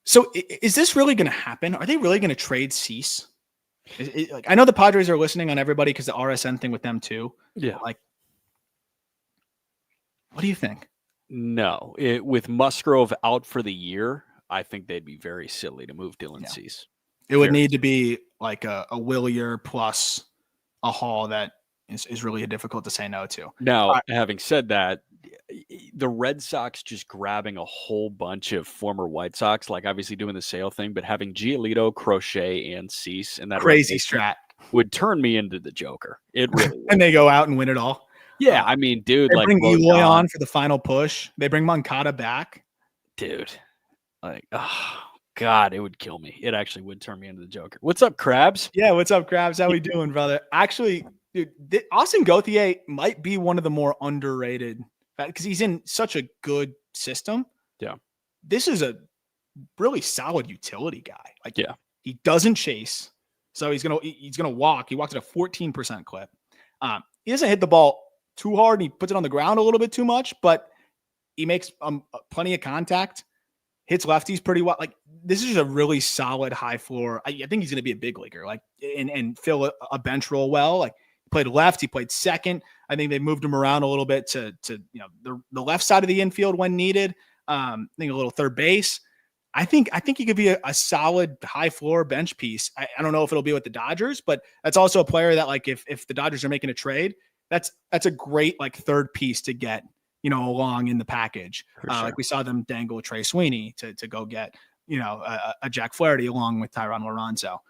So is this really going to happen? Are they really going to trade Cease? Like, I know the Padres are listening on everybody because the RSN thing with them too. Yeah. Like, what do you think? No, with Musgrove out for the year, I think they'd be very silly to move Dylan Cease. It would need to be like a Willier plus a haul that is really difficult to say no to. Now, having said that, the Red Sox just grabbing a whole bunch of former White Sox, like obviously doing the sale thing, but having Giolito, Crochet, and Cease and that crazy strat would turn me into the Joker. It really would. And they go out and win it all. Yeah, I mean, dude, they like bring Eloy on for the final push. They bring Moncada back. Dude, like, oh God, it would kill me. It actually would turn me into the Joker. What's up, Krabs? Yeah, what's up, Krabs? How we doing, brother? Actually, dude, Austin Gauthier might be one of the more underrated because he's in such a good system. Yeah. This is a really solid utility guy. Like, yeah, he doesn't chase. So he's gonna walk. He walks at a 14% clip. He doesn't hit the ball too hard and he puts it on the ground a little bit too much, but he makes plenty of contact, hits lefties pretty well. Like, this is just a really solid high floor. I think he's gonna be a big leaguer, like, and fill a bench role well. Like, he played left, he played second. I think they moved him around a little bit to the left side of the infield when needed. I think a little third base. I think he could be a solid high floor bench piece. I don't know if it'll be with the Dodgers, but that's also a player that, like, if the Dodgers are making a trade, that's a great like third piece to get, along in the package. Sure. Like we saw them dangle Trey Sweeney to go get, a Jack Flaherty along with Tyron Lorenzo.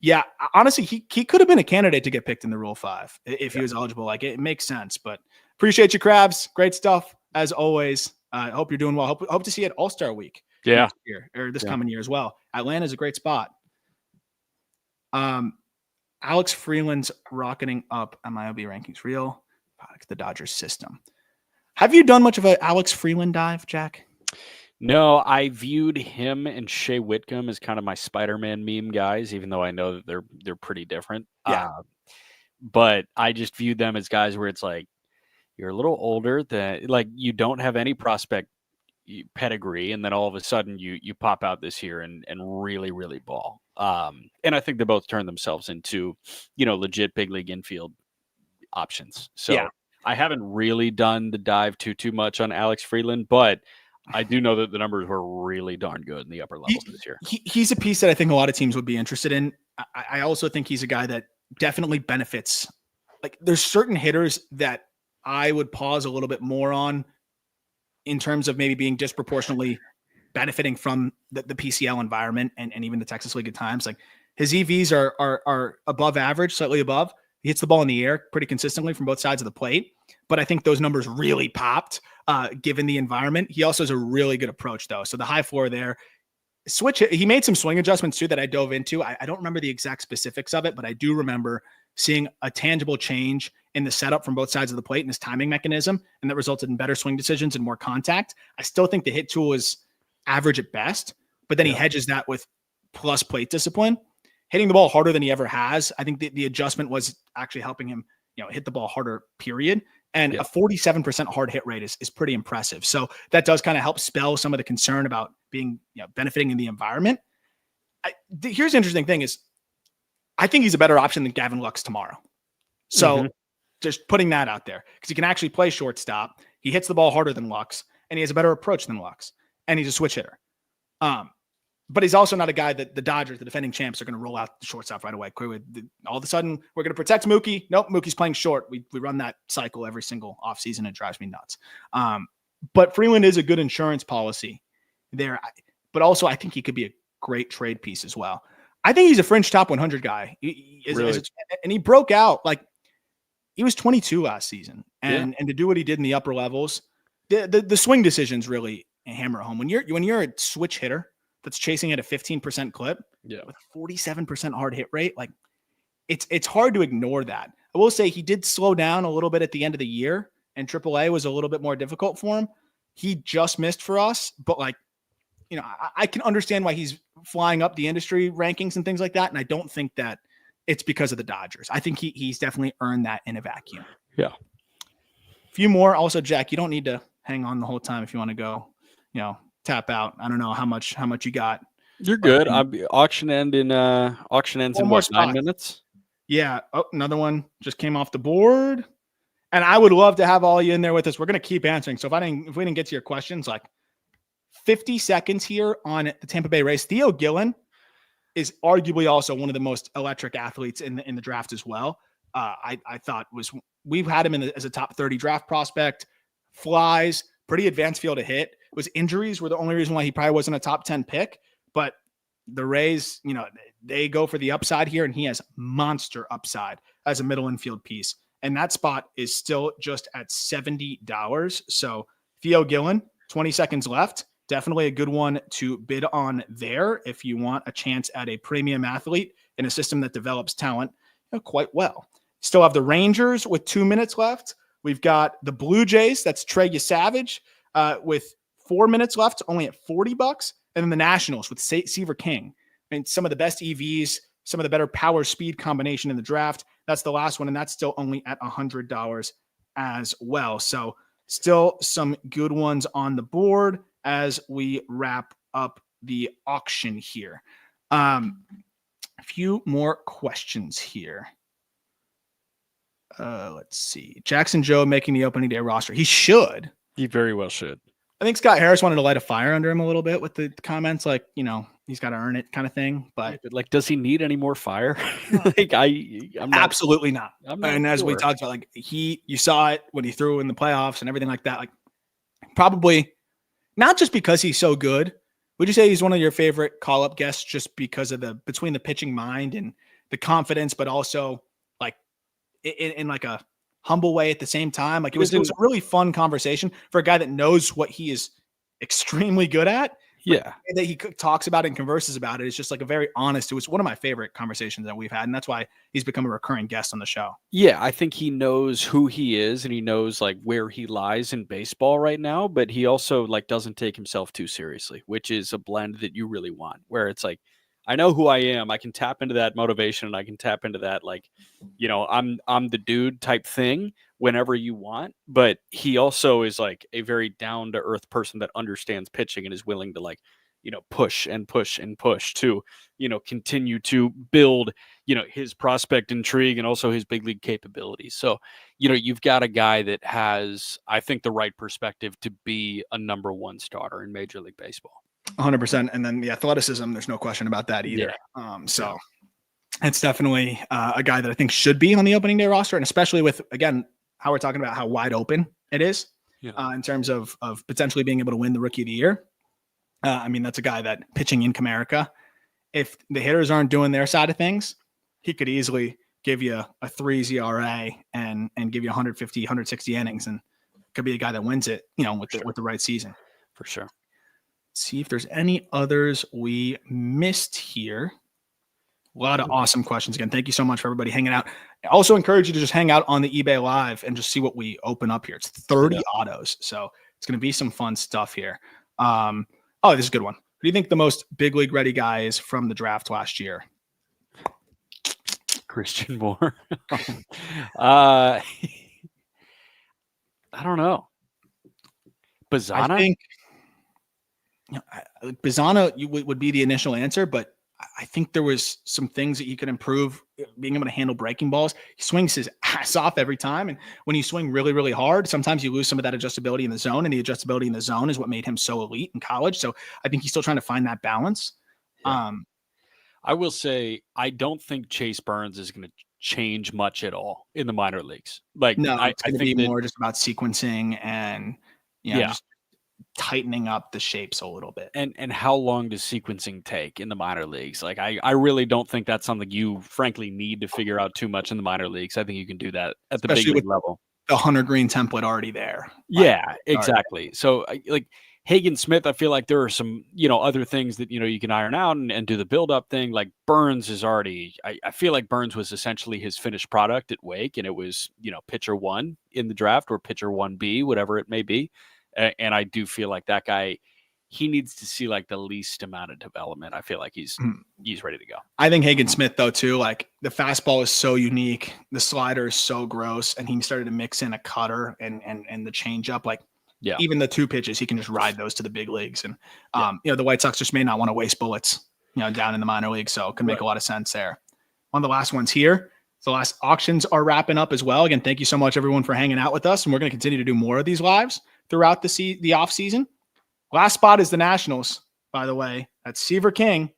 Yeah, honestly, he could have been a candidate to get picked in the Rule 5 if he was eligible. Like, it makes sense, but appreciate you, Krabs. Great stuff as always. I hope you're doing well. Hope to see you at All-Star Week next year, or this coming year as well. Atlanta's a great spot. Alex Freeland's rocketing up MILB rankings. Real product, the Dodgers system. Have you done much of an Alex Freeland dive, Jack? No, I viewed him and Shea Whitcomb as kind of my Spider-Man meme guys, even though I know that they're pretty different. Yeah. But I just viewed them as guys where it's like, you're a little older, that like you don't have any prospect pedigree, and then all of a sudden you pop out this year and really, really ball. And I think they both turn themselves into, legit big league infield options. So yeah. I haven't really done the dive too much on Alex Freeland, but I do know that the numbers were really darn good in the upper levels this year. He's a piece that I think a lot of teams would be interested in. I also think he's a guy that definitely benefits. Like, there's certain hitters that I would pause a little bit more on in terms of maybe being disproportionately benefiting from the PCL environment and even the Texas League at times. Like, his EVs are above average, slightly above. He hits the ball in the air pretty consistently from both sides of the plate. But I think those numbers really popped given the environment. He also has a really good approach, though. So the high floor there. He made some swing adjustments, too, that I dove into. I don't remember the exact specifics of it, but I do remember seeing a tangible change in the setup from both sides of the plate and his timing mechanism, and that resulted in better swing decisions and more contact. I still think the hit tool is average at best, but then he hedges that with plus plate discipline, hitting the ball harder than he ever has. I think the adjustment was actually helping him, hit the ball harder, period. And a 47% hard hit rate is pretty impressive. So that does kind of help spell some of the concern about being, benefiting in the environment. Here's the interesting thing is, I think he's a better option than Gavin Lux tomorrow. So just putting that out there, because he can actually play shortstop. He hits the ball harder than Lux, and he has a better approach than Lux, and he's a switch hitter. But he's also not a guy that the Dodgers, the defending champs, are going to roll out the shortstop right away. All of a sudden, we're going to protect Mookie. Nope, Mookie's playing short. We run that cycle every single offseason. It drives me nuts. But Freeland is a good insurance policy there. But also, I think he could be a great trade piece as well. I think he's a fringe top 100 guy. Really? And he broke out like he was 22 last season, and to do what he did in the upper levels, the swing decisions really hammer home. When you're a switch hitter that's chasing at a 15% clip, with 47% hard hit rate, like it's hard to ignore that. I will say he did slow down a little bit at the end of the year, and AAA was a little bit more difficult for him. He just missed for us, but like, you know, I can understand why he's flying up the industry rankings and things like that. And I don't think that it's because of the Dodgers. I think he's definitely earned that in a vacuum. Yeah. A few more. Also, Jack, you don't need to hang on the whole time if you want to go, tap out. I don't know how much you got. You're good. Auction ends in what, 9 minutes? Yeah. Oh, another one just came off the board. And I would love to have all you in there with us. We're going to keep answering. So if we didn't get to your questions, like 50 seconds here on the Tampa Bay Rays. Theo Gillen is arguably also one of the most electric athletes in the draft as well. I thought we've had him as a top 30 draft prospect, flies, pretty advanced field to hit. Injuries were the only reason why he probably wasn't a top 10 pick, but the Rays, they go for the upside here, and he has monster upside as a middle infield piece. And that spot is still just at $70. So Theo Gillen, 20 seconds left. Definitely a good one to bid on there if you want a chance at a premium athlete in a system that develops talent quite well. Still have the Rangers with 2 minutes left. We've got the Blue Jays. That's Trey Savage with 4 minutes left, only at $40. And then the Nationals with Seaver King. I mean, some of the best EVs, some of the better power speed combination in the draft. That's the last one, and that's still only at $100 as well. So still some good ones on the board as we wrap up the auction here. A few more questions here. Let's see. Jackson Joe making the opening day roster. He should. He very well should. I think Scott Harris wanted to light a fire under him a little bit with the comments, like, he's got to earn it kind of thing. But like, does he need any more fire? I'm not, absolutely not. And as we sure. talked about, like you saw it when he threw in the playoffs and everything like that. Like, probably not just because he's so good. Would you say he's one of your favorite call-up guests just because of between the pitching mind and the confidence, but also like in like a humble way at the same time? Like it was a really fun conversation for a guy that knows what he is extremely good at. Yeah. That he talks about and converses about it. It's just like a very honest, it was one of my favorite conversations that we've had. And that's why he's become a recurring guest on the show. Yeah. I think he knows who he is and he knows like where he lies in baseball right now, but he also like doesn't take himself too seriously, which is a blend that you really want, where it's like, I know who I am. I can tap into that motivation and I can tap into that, like, I'm the dude type thing whenever you want. But he also is like a very down to earth person that understands pitching and is willing to like, push and push and push to, continue to build, his prospect intrigue and also his big league capabilities. So, you've got a guy that has, I think, the right perspective to be a number one starter in Major League Baseball. 100%. And then the athleticism, there's no question about that either. So it's definitely a guy that I think should be on the opening day roster. And especially with, again, how we're talking about how wide open it is in terms of potentially being able to win the Rookie of the Year. I mean, that's a guy that pitching in Comerica, if the hitters aren't doing their side of things, he could easily give you a 3 ERA and give you 150, 160 innings, and could be a guy that wins it, with the right season. For sure. See if there's any others we missed here. A lot of awesome questions again. Thank you so much for everybody hanging out. I also encourage you to just hang out on the eBay Live and just see what we open up here. It's 30 autos, so it's going to be some fun stuff here. This is a good one. Who do you think the most big league ready guy is from the draft last year? Christian Moore. I don't know. Bazana? I think Bazana would be the initial answer, but I think there was some things that he could improve, being able to handle breaking balls. He swings his ass off every time. And when you swing really, really hard, sometimes you lose some of that adjustability in the zone, and the adjustability in the zone is what made him so elite in college. So I think he's still trying to find that balance. Yeah. I will say, I don't think Chase Burns is going to change much at all in the minor leagues. Like, no, it's going to be more just about sequencing and, just tightening up the shapes a little bit. And how long does sequencing take in the minor leagues? Like, I really don't think that's something you frankly need to figure out too much in the minor leagues. I think you can do that at the Especially big league with level. The Hunter Green template already there. Yeah, exactly. So like Hagen Smith, I feel like there are some, other things that, you can iron out and do the build up thing. Like Burns is already, I feel like Burns was essentially his finished product at Wake, and it was, pitcher 1 in the draft or pitcher 1B, whatever it may be. And I do feel like that guy, he needs to see like the least amount of development. I feel like he's ready to go. I think Hagen Smith, though, too, like the fastball is so unique. The slider is so gross. And he started to mix in a cutter and the changeup. Like, even the 2 pitches, he can just ride those to the big leagues. And, the White Sox just may not want to waste bullets, down in the minor league. So it can make a lot of sense there. One of the last ones here. The last auctions are wrapping up as well. Again, thank you so much, everyone, for hanging out with us. And we're going to continue to do more of these lives throughout the off season. Last spot is the Nationals, by the way. That's Seaver King.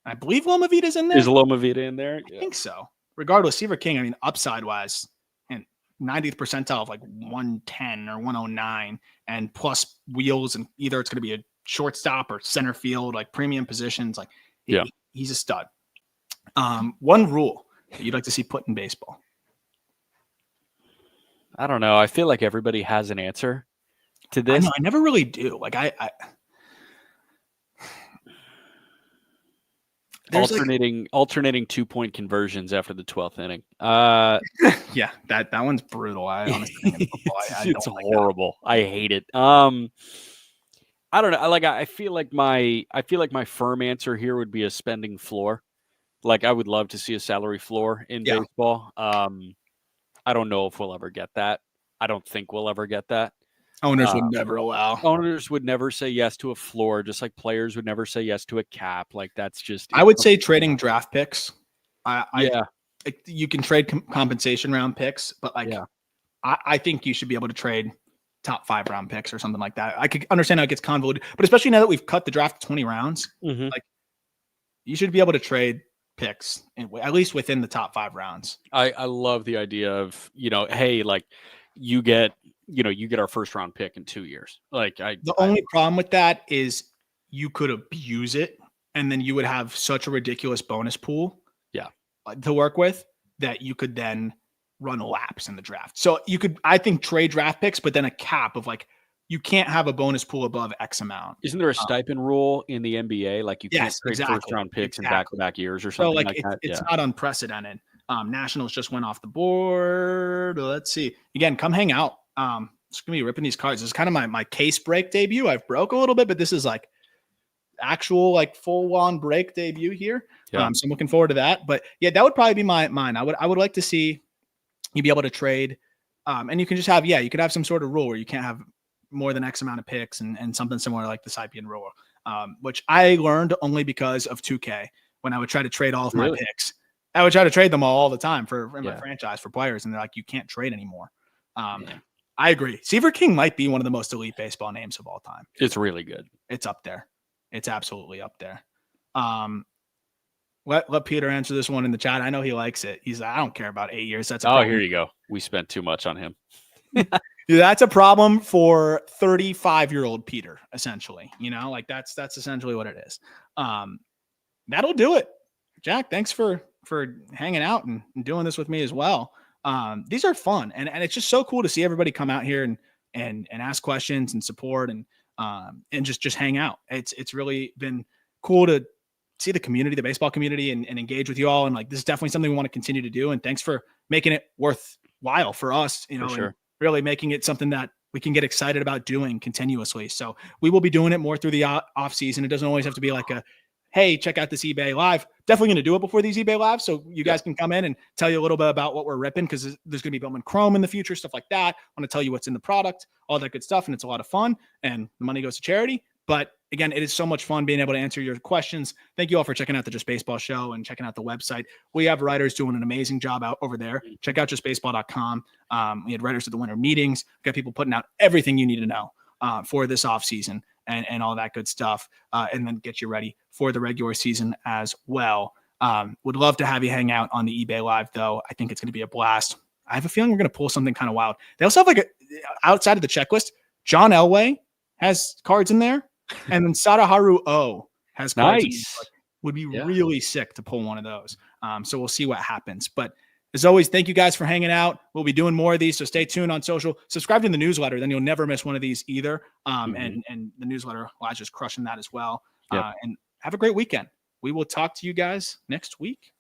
I believe Loma Vita's in there. Is Loma Vita in there? I think so. Regardless, Seaver King, I mean, upside wise, and 90th percentile of like 110 or 109, and plus wheels, and either it's going to be a shortstop or center field, like premium positions. Like, he's a stud. One rule that you'd like to see put in baseball. I don't know. I feel like everybody has an answer to this. I never really do. Like alternating 2-point conversions after the 12th inning. Yeah, that one's brutal. I honestly, it's horrible. I hate it. I don't know. Like, I feel like my firm answer here would be a spending floor. Like, I would love to see a salary floor in baseball. I don't know if we'll ever get that. I don't think we'll ever get that. Owners would never allow. Owners would never say yes to a floor, just like players would never say yes to a cap. Like, that's just. I would say trading draft picks. You can trade compensation round picks, but I think you should be able to trade top 5 round picks or something like that. I could understand how it gets convoluted, but especially now that we've cut the draft to 20 rounds, like you should be able to trade picks at least within the top 5 rounds. I love the idea of, hey, like you get our first round pick in 2 years. Like the only problem with that is you could abuse it, and then you would have such a ridiculous bonus pool to work with that you could then run laps in the draft. So you could, I think, trade draft picks, but then a cap of like, you can't have a bonus pool above X amount. Isn't there a stipend rule in the NBA? Like you can't trade first round picks in back-to-back years or something like that. It's not unprecedented. Nationals just went off the board. Let's see. Again, come hang out. It's gonna be ripping these cards. This is kind of my case break debut. I've broke a little bit, but this is like actual like full on break debut here. So I'm looking forward to that. But yeah, that would probably be mine. I would like to see you be able to trade, and you can just have you could have some sort of rule where you can't have more than X amount of picks and something similar like the Sypian rule, which I learned only because of 2K when I would try to trade all of my picks. I would try to trade them all the time for my franchise for players, and they're like, you can't trade anymore. I agree. Seaver King might be one of the most elite baseball names of all time. It's really good. It's up there. It's absolutely up there. Let Peter answer this one in the chat. I know he likes it. He's like, I don't care about 8 years. That's here you go. We spent too much on him. That's a problem for 35-year-old Peter, essentially. Like that's essentially what it is. That'll do it. Jack, thanks for hanging out and doing this with me as well. These are fun, and it's just so cool to see everybody come out here and ask questions and support and just hang out. It's really been cool to see the community, the baseball community, and engage with you all. And like, this is definitely something we want to continue to do. And thanks for making it worthwhile for us, For sure. And really making it something that we can get excited about doing continuously. So we will be doing it more through the off season. It doesn't always have to be like hey, check out this eBay Live. Definitely going to do it before these eBay Lives, so you guys can come in and tell you a little bit about what we're ripping, because there's going to be Bowman Chrome in the future, stuff like that. I want to tell you what's in the product, all that good stuff, and it's a lot of fun, and the money goes to charity. But again, it is so much fun being able to answer your questions. Thank you all for checking out the Just Baseball show and checking out the website. We have writers doing an amazing job out over there. Check out justbaseball.com. We had writers at the winter meetings. We got people putting out everything you need to know for this offseason. And all that good stuff, and then get you ready for the regular season as well. Would love to have you hang out on the eBay Live, though. I think it's going to be a blast. I have a feeling we're going to pull something kind of wild. They also have outside of the checklist, John Elway has cards in there, and then Sadaharu O has cards in these Nice. books. Would be Yeah. really sick to pull one of those. So we'll see what happens. But as always, thank you guys for hanging out. We'll be doing more of these, so stay tuned on social. Subscribe to the newsletter, then you'll never miss one of these either. And the newsletter, Elijah's crushing that as well. Yep. And have a great weekend. We will talk to you guys next week.